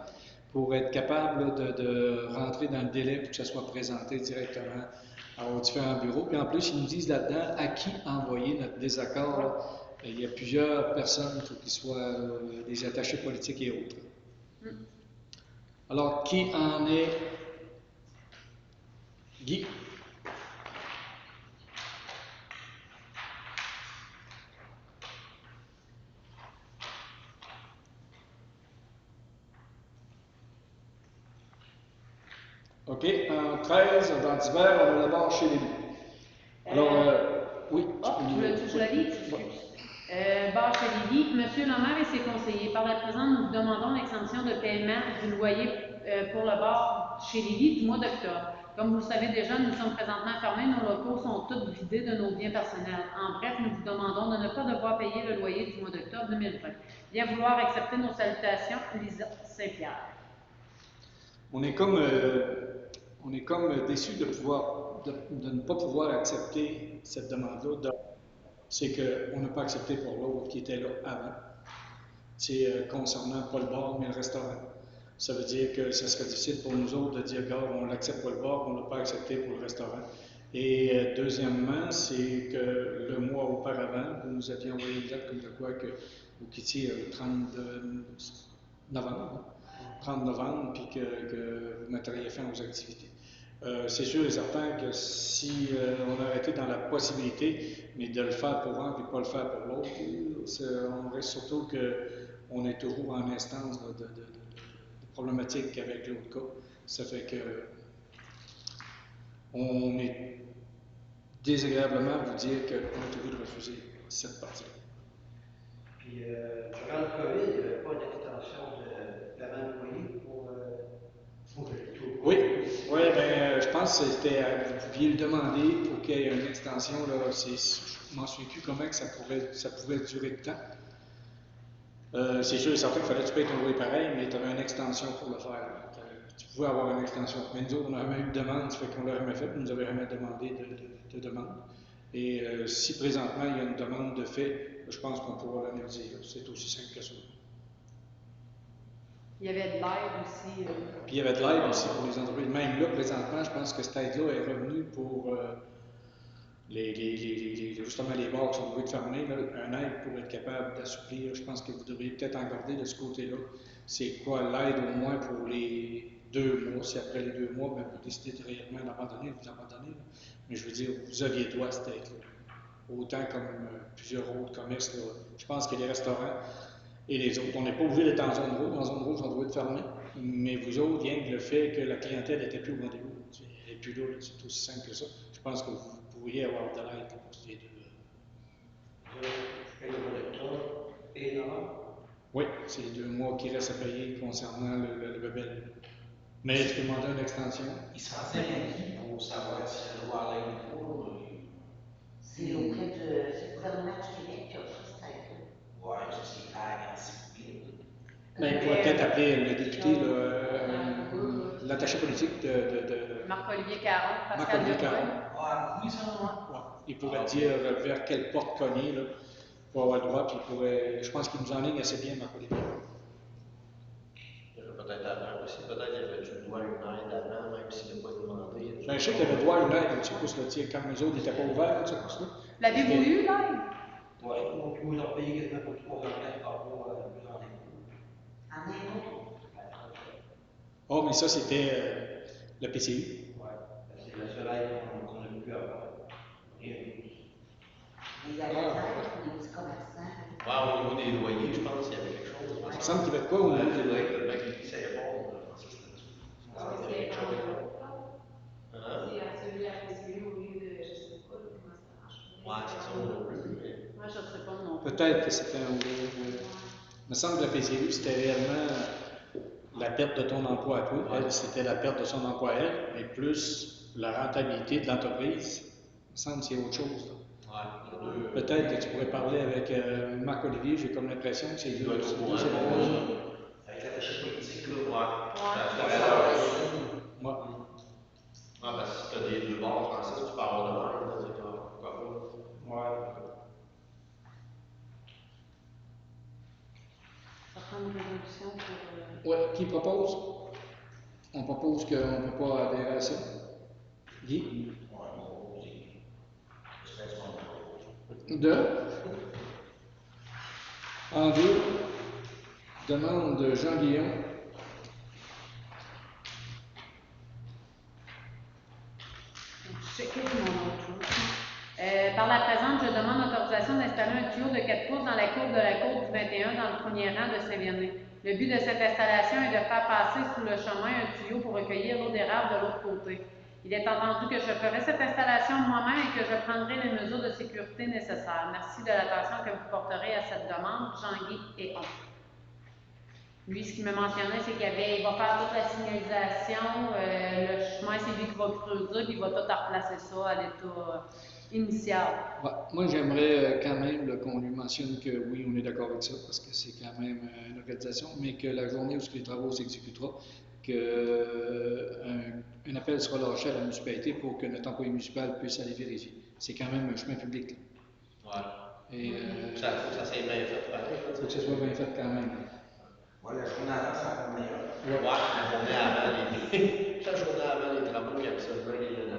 pour être capable là, de rentrer dans le délai pour que ça soit présenté directement aux différents bureaux. Puis en plus, ils nous disent là-dedans à qui envoyer notre désaccord. Là. Il y a plusieurs personnes, il faut qu'ils soient des attachés politiques et autres. Alors, qui en est? Guy? OK, en 13, dans divers, on va d'abord chez les loups. Alors, oui. Je la lis, excuse. Bar chez Lévis, Monsieur le maire et ses conseillers, par la présente, nous vous demandons l'exemption de paiement du loyer pour le bar chez Lévis du mois d'octobre. Comme vous le savez déjà, nous sommes présentement fermés, nos locaux sont tous vidés de nos biens personnels. En bref, nous vous demandons de ne pas devoir payer le loyer du mois d'octobre 2020. Bien vouloir accepter nos salutations, Lisa Saint-Pierre. On est comme déçus de ne pas pouvoir accepter cette demande-là. C'est qu'on n'a pas accepté pour l'autre qui était là avant. C'est concernant pas le bar, mais le restaurant. Ça veut dire que ce serait difficile pour nous autres de dire, gars, on l'accepte pour le bar, on ne l'a pas accepté pour le restaurant. Et deuxièmement, c'est que le mois auparavant, vous nous aviez envoyé une lettre comme de quoi que vous quittiez le 30 novembre, 30 novembre, puis que vous mettriez fin aux activités. C'est sûr et certain que si on aurait été dans la possibilité, mais de le faire pour un et pas le faire pour l'autre, on reste surtout qu'on est toujours en instance de problématique avec l'autre cas. Ça fait que on est désagréablement à vous dire qu'on est obligé de refuser cette partie. Puis, durant le COVID, il n'y avait pas d'extension de paiement de loyer pour le tout. Oui, ben, je pense que c'était, vous pouviez le demander pour qu'il y ait une extension. Là, je ne m'en souviens plus comment que ça pouvait durer de temps. C'est sûr et certain qu'il fallait que tu payes ton loyer pareil, mais tu avais une extension pour le faire. Tu pouvais avoir une extension. Mais nous autres, on n'a jamais eu de demande, ça fait qu'on ne l'a jamais fait, nous n'avons jamais demandé de demande. Et si présentement il y a une demande de fait, je pense qu'on pourra l'analyser. C'est aussi simple que ça. Il y avait de l'aide aussi. Puis il y avait de l'aide aussi pour les entreprises. Même là, présentement, je pense que cette aide-là est revenue pour justement les bars qui sont obligés de fermer, là, un aide pour être capable d'assouplir. Je pense que vous devriez peut-être en garder de ce côté-là. C'est quoi l'aide au moins pour les 2 mois? Si après les 2 mois, ben, vous décidez de réellement d'abandonner, vous abandonnez. Là. Mais je veux dire, vous aviez droit à cette aide-là. Autant comme plusieurs autres commerces. Là. Je pense que les restaurants et les autres, on n'est pas obligé d'être en zone rouge. En zone rouge, on doit être fermé. Mais vous autres, rien que le fait que la clientèle n'était plus au rendez-vous, elle n'est plus là, c'est aussi simple que ça. Je pense que vous pourriez avoir de l'aide pour ces deux. Je paye le mois d'octobre et novembre. Oui, c'est les 2 mois qui restent à payer concernant le rebelle. Mais je peux demander une extension. Il se renseigne à qui pour savoir si le droit à l'aide ou pas? C'est auprès du gouvernement du Québec qui a pris cette aide-là. Ouais, ça c'est clair quand c'est public. Mais il pourrait peut-être appeler le député, l'attaché politique de Marc-Olivier Caron, Pascal Marc-Olivier Lebrun. Caron. Ah, oui, ça, moi. Ouais. Il pourrait dire vers quelle porte cogner là, pour avoir le droit, puis il pourrait, je pense qu'il nous enligne assez bien, Marc-Olivier. Il y avait peut-être avant aussi, peut-être qu'il y avait du droit à une aide avant, même s'il n'a pas demandé. Ben, je sais qu'il y avait droit à une aide, tu sais, quand nous autres n'étaient pas ouverts, tu sais, L'avez-vous eu, l'aide? Oui, donc ils ont payé quasiment pour 3 ans par mois plus en écoute. En impôt. Oh, mais ça, c'était le PCU. Oui, c'est la seule aide qu'on a pu avoir. Rien de plus. Mais il y avait de l'aide pour les petits commerçants. Ouais, au niveau des loyers, je pense qu'il y avait quelque chose. Il me semble qu'il y avait de quoi au niveau des loyers? Le mec qui s'est répondre, je pense que c'était ça. C'est quelque chose. Hein? C'est à celui à PCU au lieu de, je sais pas comment ça marche. Ouais, c'est ça, non plus, mais. Moi, je ne sais pas non plus. Peut-être que c'était un. Il me semble que la PCU, c'était réellement la perte de ton emploi à toi. Elle, c'était la perte de son emploi à elle, mais plus la rentabilité de l'entreprise. Il me semble que c'est autre chose. Là. Peut-être que tu pourrais parler avec Marc-Olivier, j'ai comme l'impression que c'est Il lui. doit être au courant. Avec l'attaché politique, là. Ouais. Parce que si tu as des deux bords français, tu peux avoir de l'air, pourquoi pas. Ouais. Ça prend une résolution pour. Ouais, qui propose? On propose qu'on ne peut pas adhérer à ça. Guy? De? En deux, demande de Jean Guillaume. Par la présente, je demande l'autorisation d'installer un tuyau de 4 pouces dans la cour de la côte du 21 dans le premier rang de Saint-Vianney. Le but de cette installation est de faire passer sous le chemin un tuyau pour recueillir l'eau d'érable de l'autre côté. Il est entendu que je ferai cette installation moi-même et que je prendrai les mesures de sécurité nécessaires. Merci de l'attention que vous porterez à cette demande, Jean-Guy et on. Lui, ce qu'il me mentionnait, c'est qu'il va faire toute la signalisation, le chemin, c'est lui qui va creuser, puis il va tout replacer ça à l'état initial. Ouais, moi, j'aimerais quand même qu'on lui mentionne que oui, on est d'accord avec ça, parce que c'est quand même une organisation, mais que la journée où les travaux s'exécutera, qu'un appel sera lâché à la municipalité pour que notre employé municipal puisse aller vérifier. C'est quand même un chemin public. Là. Ouais. Et Ça faut que ça soit bien fait. il faut que ce soit bien fait quand même. Ouais, la journée avant, ça va meilleur. Ouais, la journée avant la journée avant les travaux, puis absolument il y a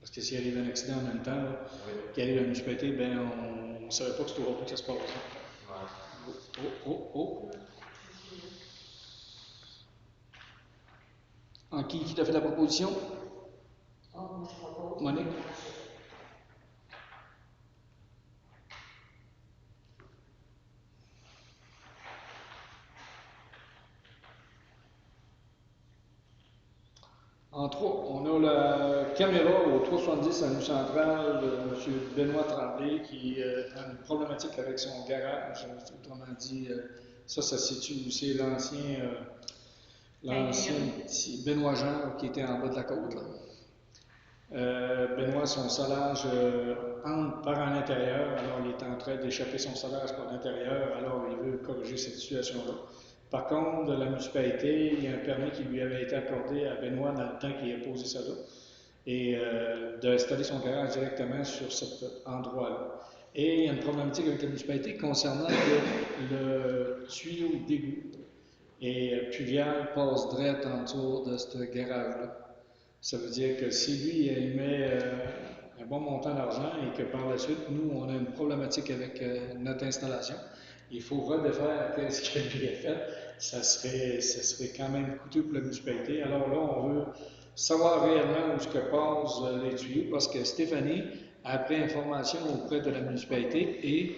Parce que s'il arrive un accident en même temps, qu'il arrive à la municipalité, ben on ne savait pas que c'était au que ça se passe. Oh. En qui t'a fait la proposition? Moi, je propose. Monique? En 3, on a la caméra au 370 à Rue Centrale de M. Benoît Tremblay qui a une problématique avec son garage. Autrement dit, ça se situe où c'est l'ancien Benoît Jean qui était en bas de la côte. Là. Benoît, son solage entre par à l'intérieur, alors il est en train d'échapper son solage par l'intérieur, alors il veut corriger cette situation-là. Par contre, de la municipalité, il y a un permis qui lui avait été accordé à Benoît dans le temps qu'il a posé ça là, et d'installer son garage directement sur cet endroit-là. Et il y a une problématique avec la municipalité concernant le tuyau d'égout et pluvial passe direct en dessous de ce garage-là. Ça veut dire que si lui, il met un bon montant d'argent et que par la suite, nous, on a une problématique avec notre installation, il faut redéfaire ce qu'il lui a fait. Ça serait quand même coûteux pour la municipalité. Alors là, on veut savoir réellement où se passent les tuyaux parce que Stéphanie a pris information auprès de la municipalité et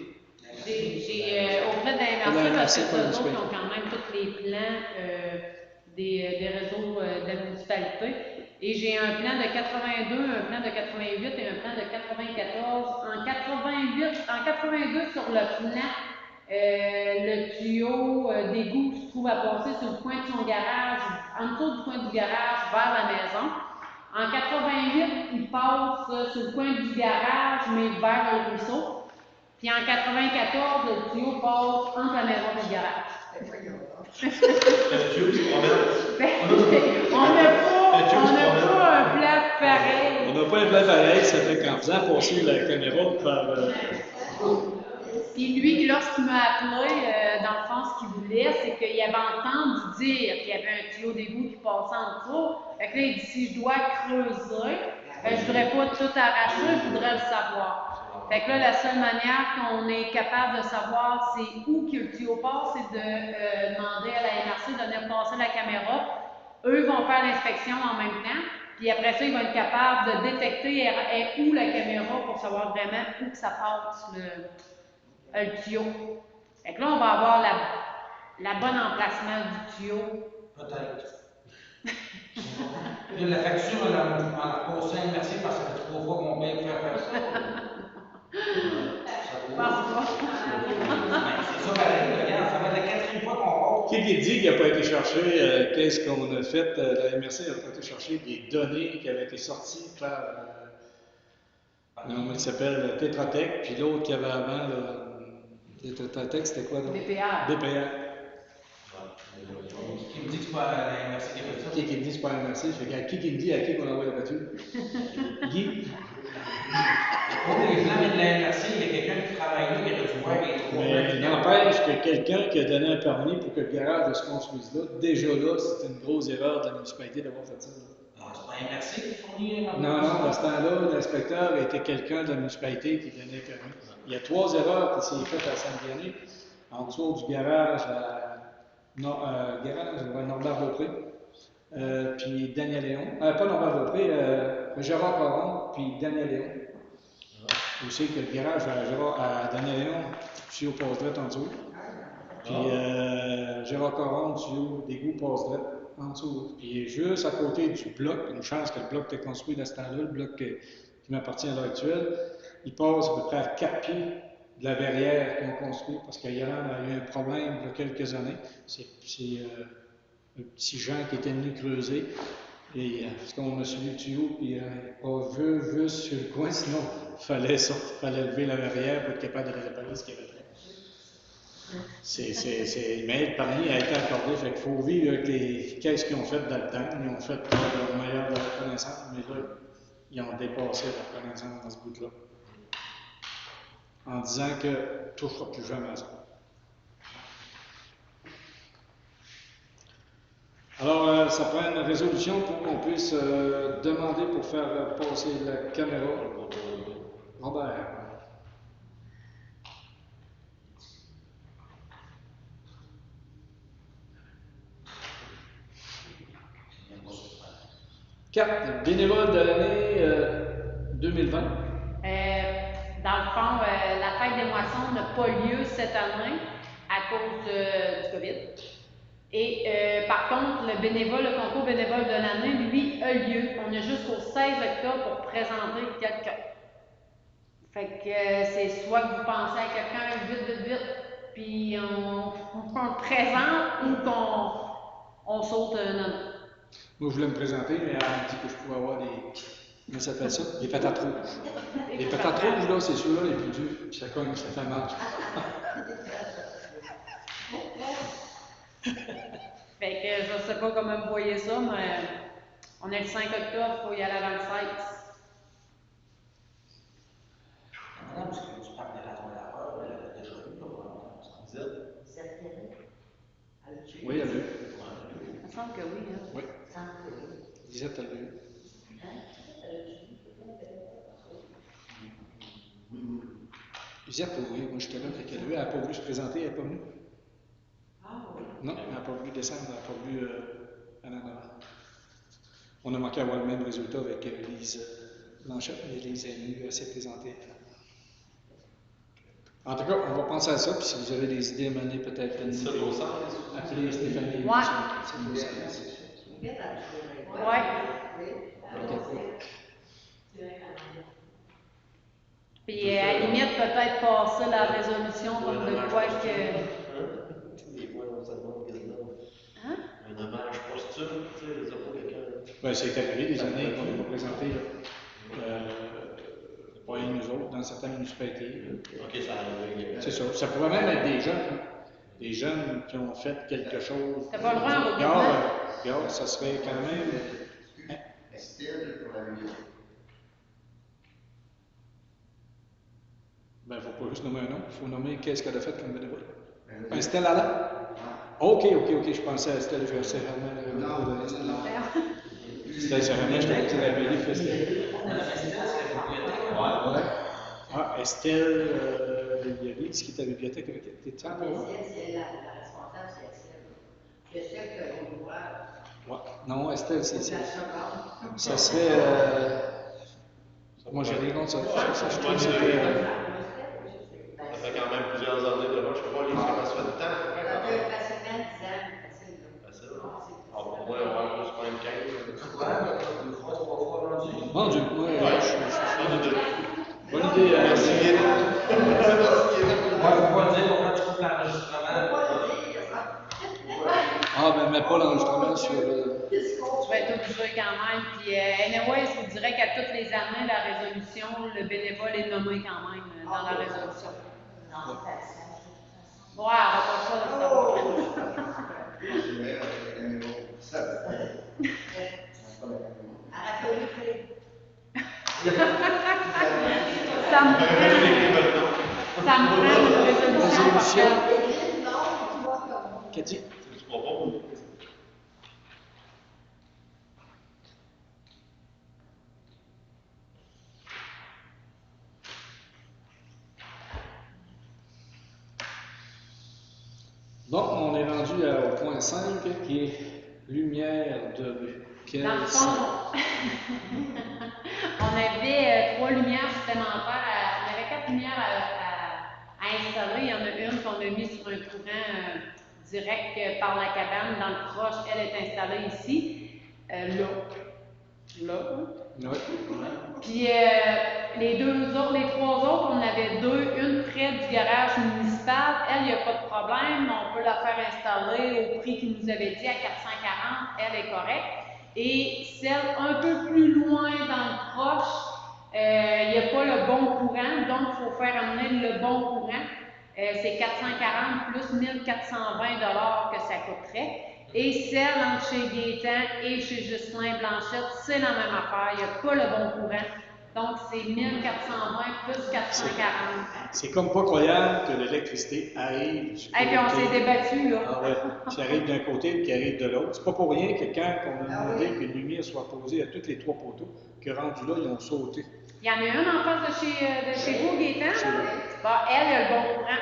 auprès de la MRC, parce que eux autres ont quand même tous les plans des réseaux de la municipalité. Et j'ai un plan de 82, un plan de 88 et un plan de 94. En 82 sur le plan, le tuyau d'égout se trouve à passer sur le coin de son garage, en dessous du coin du garage vers la maison. En 88, il passe sur le coin du garage, mais vers le ruisseau. Puis en 94, le tuyau passe entre la maison et le garage. On n'a pas un plan pareil. On n'a pas un plan pareil, ça fait qu'en faisant passer la caméra par... Et lui, lorsqu'il m'a appelé, dans le fond, ce qu'il voulait, c'est qu'il avait entendu dire qu'il y avait un tuyau d'égout qui passait en dessous. Fait que là, il dit, si je dois creuser, je ne voudrais pas tout arracher, je voudrais le savoir. Fait que là, la seule manière qu'on est capable de savoir c'est où que le tuyau passe, c'est de demander à la MRC de venir passer la caméra. Eux vont faire l'inspection en même temps, puis après ça, ils vont être capables de détecter où la caméra pour savoir vraiment où que ça passe le tuyau. Fait que là, on va avoir la bonne emplacement du tuyau. Peut-être. La facture, on l'a reposé à MRC parce que ça fait 3 fois qu'on paye pour faire ça. Parce que C'est ça, pareil, regarde, ça va être la 4e quatrième fois qu'on Qui dit qu'il n'a pas été chercher, qu'est-ce qu'on a fait? La MRC n'a pas été chercher des données qui avaient été sorties par, comment il s'appelle, Tetra Tech, puis l'autre qu'il y avait avant, Tetra Tech, c'était quoi donc? BPR. BPR. Qui me dit que c'est pas la MRC qui a fait ça? Qui me dit que c'est pas la MRC? Fait qu'à qui me dit à qui qu'on envoie la voiture? Guy? Pour les gens de la MRC, il y a quelqu'un qui travaille là, qui aurait dû voir les trois. Mais n'empêche que quelqu'un qui a donné un permis pour que le garage se construise là, déjà là, c'est une grosse erreur de la municipalité d'avoir fait ça. Ah, c'est pas la MRC qui fournit un Non, non, à ce temps-là, l'inspecteur était quelqu'un de la municipalité qui donnait le permis. Il y a 3 erreurs qui s'est faites à Saint-Vianney, en dessous du garage Norbert-Beaupré, puis Daniel Léon. Pas Norbert-Beaupré, Gérard Caron, puis Daniel Léon. Vous savez que le garage à Daniel Léon, tuyau passe-droite en dessous. Puis Gérard Caron, tuyau d'égout passe-droite en dessous. Puis juste à côté du bloc, une chance que le bloc était construit dans ce temps-là, le bloc qui m'appartient à l'heure actuelle, il passe à peu près à 4 pieds de la verrière qu'ils ont construit parce qu'il y a eu un problème il y a quelques années. C'est un petit Jean qui était venu creuser. Et parce qu'on a suivi le tuyau, puis pas vu sur le coin, sinon il fallait lever la verrière pour être capable de réparer ce qu'il y avait fait. Mais le permis a été accordé, fait qu'il faut vivre avec les caisses qu'ils ont faites dans le temps. Ils ont fait leur meilleur de reconnaissance, mais là, ils ont dépassé la reconnaissance dans ce bout-là. En disant que tout ne touchera plus jamais à ça. Alors, ça prend une résolution pour qu'on puisse demander pour faire passer la caméra. Robert. Quatre bénévoles de l'année 2020. Dans le fond, la fête des moissons n'a pas lieu cette année à cause du COVID. Et par contre, le concours bénévole de l'année, lui, a lieu. On a jusqu'au 16 octobre pour présenter quelqu'un. Fait que c'est soit que vous pensez à quelqu'un vite, puis on le présente ou qu'on saute un homme. Moi, je voulais me présenter, mais elle m'a dit que je pouvais avoir des. Comment ça s'appelle ça? Des patates rouges. Les patates rouges, là, c'est ceux-là les plus durs. Puis ça cogne, ça fait mal. Fait que je sais pas comment vous voyez ça, mais on est le 5 octobre, il faut y aller avant le 16. Madame, parce que tu parles de la toile à peur, elle a déjà eu, Oui, elle a eu. Il me semble que oui, hein? Oui. Lisette, elle a eu. Lisette, oui, moi j'étais là avec elle. Elle n'a pas voulu se présenter, elle n'est pas venue. Non, elle n'a pas voulu descendre, elle n'a pas voulu aller en avant. On a manqué à avoir le même résultat avec Lise Blanchette, mais Lise est venue, elle s'est présentée. En tout cas, on va penser à ça, puis si vous avez des idées à mener, peut-être appeler Stéphanie. Ouais. Ouais. Puis à la limite, peut-être passer la résolution comme de quoi que. Des fois, on se demande quasiment. Hein? Un hommage posthume, tu sais, les autres, quelqu'un. Ben, c'est arrivé des années qu'on n'a pas présenté, pas rien nous autres, dans certaines municipalités. Ok, ça arrive. C'est ça. Ça pourrait même être des jeunes. Des jeunes qui ont fait quelque chose. T'as pas le droit en regroupement? Regarde, ça serait quand même. Estelle pour la vidéo. Ben, il ne faut pas juste nommer un nom, il faut nommer qu'est-ce qu'elle a fait comme bénévole. Estelle Alain? Ok, je pensais à Estelle Germain. Non. Estelle Germain, je t'avais dit la mairie Estelle. Ouais. Ah, Estelle, il y a Lise qui est à la bibliothèque avec elle. T'es temps? C'est la responsable, c'est Estelle. Je sais qu'on voit. Ouais. Non, Estelle, c'est. La seconde. Ça serait. Moi, j'ai rien contre ça. Je trouve que c'était. Ça fait quand même plusieurs années de moi, je sais pas, les gens passent fait de temps. Facilement 10 ans, facile. Facile. Pour moi, on va juste prendre 15. Une fois, 3 fois rendu. Bon, du coup, Ouais, je suis. Bonne idée. Merci, Ouais, faut pas dire pourquoi tu coupes l'enregistrement. Faut pas le dire, ça. vas être obligé quand même. Puis, anyway, je vous dirais qu'à toutes les années, la résolution, le bénévole est nommé quand même dans la résolution. Non, c'est ça, de toute façon. Ouais, on va pas ça de savoir. C'est vrai, avec la caméra. Ça, Rappelez-le. Ça me prend une résolution parce que... Cathy? Tu proposes? Bon, on est rendu au point 5 qui est lumière de rue. Dans le fond, on avait 3 lumières supplémentaires. On avait 4 lumières à installer. Il y en a une qu'on a mise sur un courant direct par la cabane. Dans le proche, elle est installée ici. Là. Ouais. Puis les 3 autres, on avait 2, une près du garage municipal. Elle, il n'y a pas de problème. On peut la faire installer au prix qu'il nous avait dit à 440. Elle est correcte. Et celle un peu plus loin dans le proche, il n'y a pas le bon courant, donc il faut faire amener le bon courant. C'est 440 plus 1420 que ça coûterait. Et celle entre chez Gaétan et chez Justin Blanchette, c'est la même affaire, il n'y a pas le bon courant. Donc c'est 1420 plus 440. C'est comme pas croyable que l'électricité arrive. Et puis on s'est débattu là. Ah ouais, qui arrive d'un côté et qui arrive de l'autre. C'est pas pour rien que quand on a demandé qu'une lumière soit posée à tous les 3 poteaux, que rendu là, ils ont sauté. Il y en a une en face de chez vous, Gaétan, là. Bon, elle a le bon courant.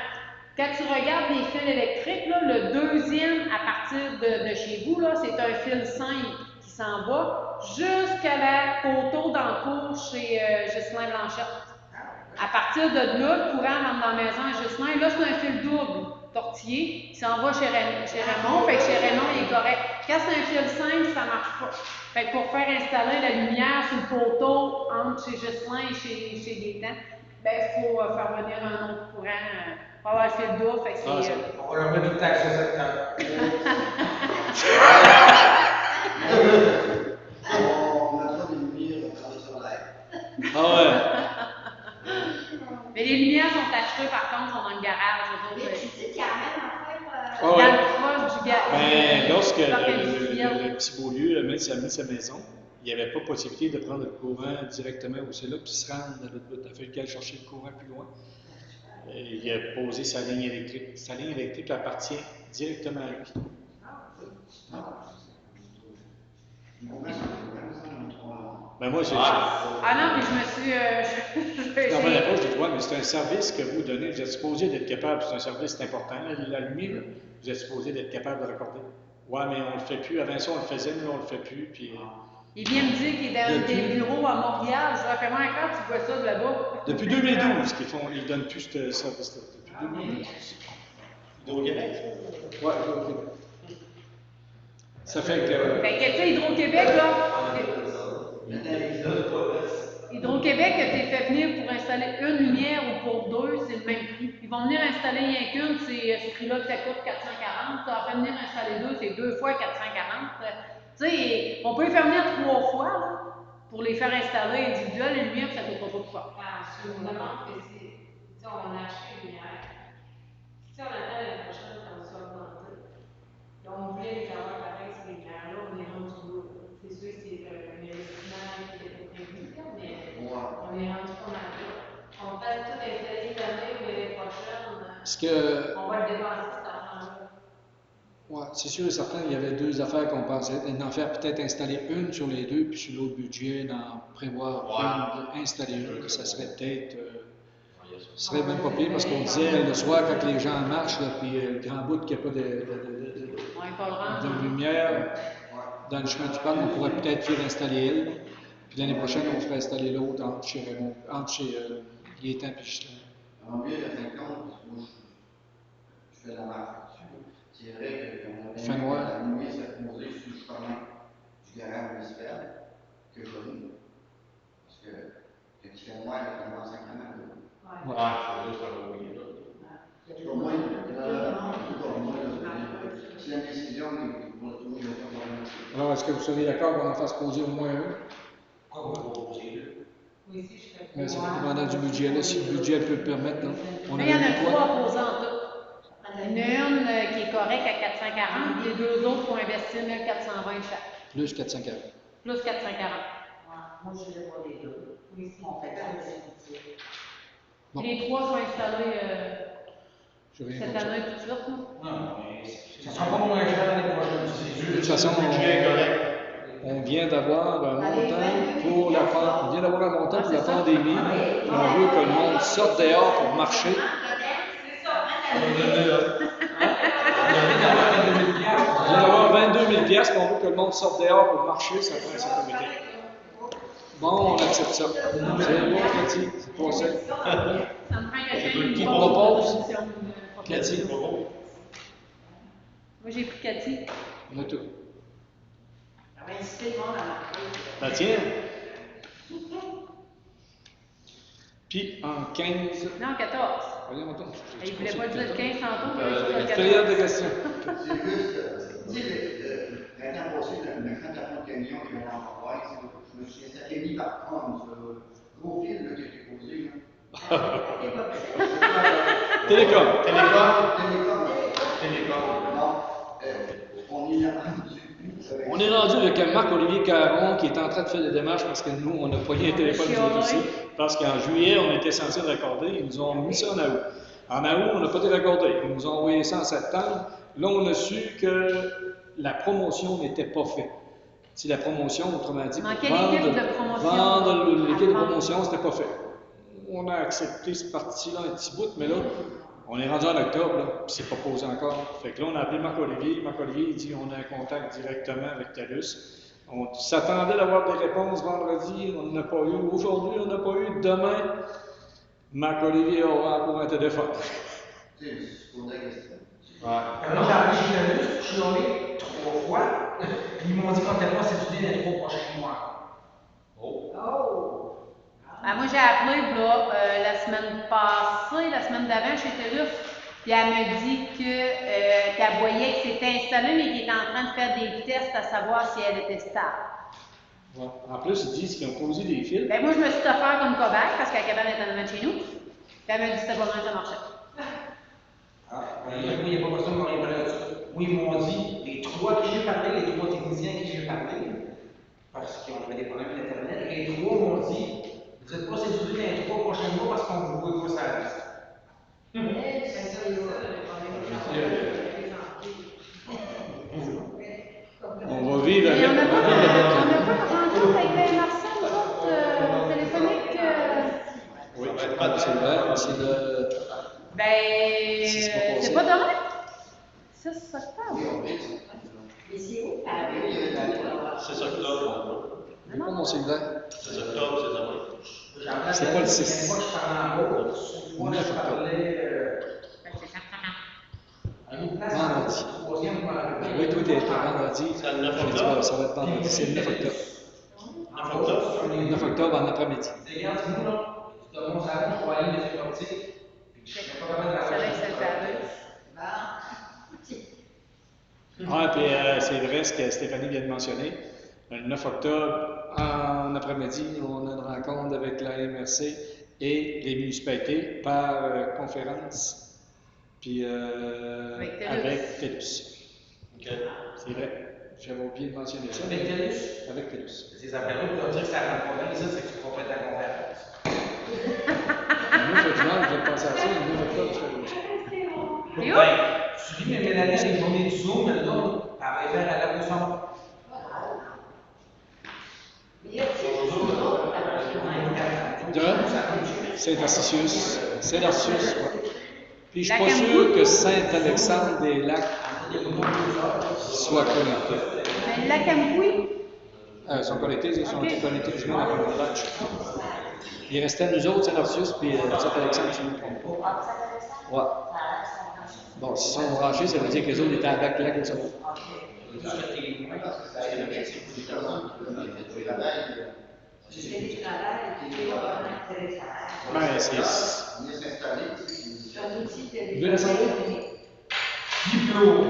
Quand tu regardes les fils électriques, là, le deuxième à partir de chez vous, là, c'est un fil simple qui s'en va jusqu'à la poteau dans le cours chez Justin Blanchette. À partir de là, le courant rentre dans la maison à Justin. Là, c'est un fil double tortillé qui s'en va chez Raymond. Fait que chez Raymond, il est correct. Quand c'est un fil simple, ça ne marche pas. Fait que pour faire installer la lumière sur le poteau entre chez Justin et chez Gaétan, ben, il faut faire venir un autre courant. Pour avoir le fil double, fait que c'est... On va leur mettre une taxe sur cette table. On mettra des lumières sur l'air. Ah ouais. Mais les lumières sont achetées, par contre, sont dans le garage. Mais tu dis qu'il y a même affaire. Ah Dans ouais. le proche du garage. Ben, lorsque du le industriel. petit Beaulieu a mis sa maison, il n'y avait pas possibilité de prendre le courant directement où c'est là, puis se rendre à l'autre bout. Il a fallu qu'elle chercher le courant plus loin. Et il a posé sa ligne électrique. Sa ligne électrique appartient directement à lui. Ben moi, j'ai. Ah non, puis je me suis... Non, mais la pause du droit, mais c'est un service que vous donnez. Vous êtes supposé d'être capable, c'est un service important. La lumière, vous êtes supposé d'être capable de raccorder. Ouais, mais on le fait plus. Avant ça, on le faisait, mais on le fait plus. Puis, Il vient me dire qu'il est dans des bureaux à Montréal. Je vais faire moi encore, tu vois ça de là-bas. depuis 2012 ils ne donnent plus ce service-là. Depuis 2012. Hydro-Québec? Ouais, OK. Ça fait que. Fait que, tu sais, Hydro-Québec, là... Hydro-Québec, que t'es fait venir pour installer une lumière ou pour 2, c'est le même prix. Ils vont venir installer rien qu'une, c'est ce prix-là que ça coûte 440. Tu vas faire venir installer 2, c'est 2 fois 440. Tu sais, on peut les faire venir 3 fois, là, pour les faire installer individuelles, les lumières, ça ne coûte pas beaucoup de fois. Je me demande que si on a acheté une lumière, si on attend l'année prochaine, ça va s'augmenter. Donc, on voulait les avoir pareil, ces lumières-là, on est rendu là. C'est sûr que c'est un investissement qui était prévu, mais on est rendu pas mal là. On fait tout installer cette année ou l'année prochaine, on va le dépenser cet argent-là. Ouais, c'est sûr et certain, il y avait 2 affaires qu'on pensait. D'en faire peut-être installer une sur les 2, puis sur l'autre budget, d'en prévoir une, installer une. Ça serait peut-être. Ce serait même pas pire parce qu'on disait le soir quand les gens marchent, là, puis le grand bout qu'il n'y a pas de lumière dans le chemin du parc, on pourrait peut-être faire installer elle. Puis l'année prochaine, on ferait installer l'autre entre chez Raymond, entre chez Gaétan et Justin. En mieux, à 50, moi, je fais la marque là-dessus. C'est vrai que quand on avait la lumière s'est posée sur le chemin du garage municipal, que je ris. Parce que quand il fait noir, il fait noir 5 ans. Ouais, c'est juste un oui, là. Au moins, c'est la décision qui pour le tout, je vais pas Alors, est-ce que vous seriez d'accord qu'on en fasse poser au moins un? Pourquoi vous proposez deux? Oui, si, je serais Mais c'est pour. dépendant du budget, là, si le budget peut le permettre. Là. On Mais il y en avait a dit 3 quoi? opposants en tout. Il y en a une qui est correcte à 440, les 2 autres pour investir 1420 chaque. Plus 440. Plus 440. Moi, je vais voir les deux. Oui, si. On fait ça, c'est utile. Bon. Les 3 sont installés Je rien cette contre ça. année tout de suite. Là. Non, mais ça sera pas moins cher l'année prochaine, c'est sûr. De toute façon, on vient d'avoir un montant pour la pandémie. On vient d'avoir un montant pour la pandémie. On veut que le monde sorte dehors pour marcher. On vient d'avoir 22 000 piastres, on veut que le monde sorte dehors pour marcher, ça prend un certain comité. Bon, on accepte ça. C'est bon, Cathy, c'est pas ça. Ça me prend quelqu'un Qui une propose? proposition, Cathy, Moi, j'ai pris Cathy. on a tout. On va inciter le monde à marquer. Ben tiens. Puis en 15. Non, 14. Voyons donc. Il ne voulait pas dire 15 tantôt, mais il voulait dire 14. Période de questions. C'est juste, l'année passée, le grand tapon de camion qui va en voir, je me souviens, ça été mis par contre, ce gros fil là, qui a été posé. Télécom. On est rendu avec Marc-Olivier Caron qui est en train de faire des démarches parce que nous, on a poigné un téléphone nous autres aussi. Parce qu'en juillet, on était censé le raccorder. Ils nous ont mis ça en août. En août, on n'a pas été raccordé. Ils nous ont envoyé ça en septembre. Là, on a su que la promotion n'était pas faite. Si la promotion, autrement dit, Manquait l'équipe de promotion. vendre l'équipe de promotion, c'était pas fait. On a accepté ce parti-là un petit bout, mais là, on est rendu en octobre, là, puis c'est pas posé encore. Fait que là, on a appelé Marc-Olivier. Marc-Olivier, il dit on a un contact directement avec TELUS. On s'attendait d'avoir des réponses vendredi, on n'en a pas eu. Aujourd'hui, on n'a pas eu. Demain, Marc-Olivier aura encore un téléphone. C'est pour la question. Moi, j'ai appelé chez TELUS, je suis allé 3 fois. Ils m'ont dit qu'on n'était pas séduit les 3 prochains mois. Oh! Ben, moi, j'ai appelé là, la semaine passée, la semaine d'avant chez TELUS, puis elle me dit qu'elle voyait que c'était installé, mais qu'elle était en train de faire des tests à savoir si elle était stable. Ouais. En plus, ils disent qu'ils ont posé des fils. Ben, moi, je me suis offert comme cobaye parce que la cabane est en avant de chez nous. Puis elle m'a dit que c'était pas mal, ça marchait. Il n'y a pas personne qui m'a répondu là-dessus. Oui, ils m'ont dit, les 3 qui j'ai parlé, les 3 techniciens qui j'ai parlé, parce qu'ils ont fait des problèmes d'Internet, et les 3 m'ont dit, vous n'êtes pas séduits dans les 3 prochains mois parce qu'on vous voit pas ça la liste. On va vivre Mais avec. on n'a pas de rencontre avec Marcel, nous autres, téléphonique. Oui, c'est vrai, c'est le. Ben, c'est pas demain? 6 octobre. Mais c'est où? C'est octobre. C'est pas mon cellulaire. C'est octobre, c'est demain. C'est pas le 6. Moi, je parlais en haut. Moi, je parlais à une place. Vendredi. Troisième, je m'en rappelle. Oui, toi, t'es vendredi. C'est le 9 J'ai dit, octobre. ça va être vendredi. C'est le 9 octobre. 9 octobre. Le 9 octobre en après-midi. Regarde, nous, là, de mon salon, je vois aller les feux optiques. Puis je suis pas capable de Ça la laisse le Ah, puis c'est vrai ce que Stéphanie vient de mentionner. Le 9 octobre, en après-midi, on a une rencontre avec la MRC et les municipalités par conférence, puis avec TELUS. OK. C'est vrai. J'avais oublié de mentionner ça. Avec TELUS? Avec TELUS. Ces affaires-là, vous allez dire que ça rend pas bien, ça, c'est que tu complètes la conférence. Moi, je vais penser à ça, le 9 octobre, je fais ça. Et où? Ben, tu dis, mais Mélanie, les journées du Zoom, elle donne, elle va faire à la leçon. De Saint-Narcissus. Saint-Narcissus, ouais. Puis je suis pas sûr que Saint-Alexandre-des-Lacs soit connecté. Ben, la Camouille. Ils sont connectés, ils sont tous connectés plus ou moins à la match. Il restait nous autres, Saint-Narcissus, puis Saint-Alexandre, si je ne me trompe pas. Ouais. Bon, s'ils sont branchés, ça veut dire que les autres étaient à Lac-Lac et ça. Ben, c'est. Vous voulez l'assemblée? Diplôme.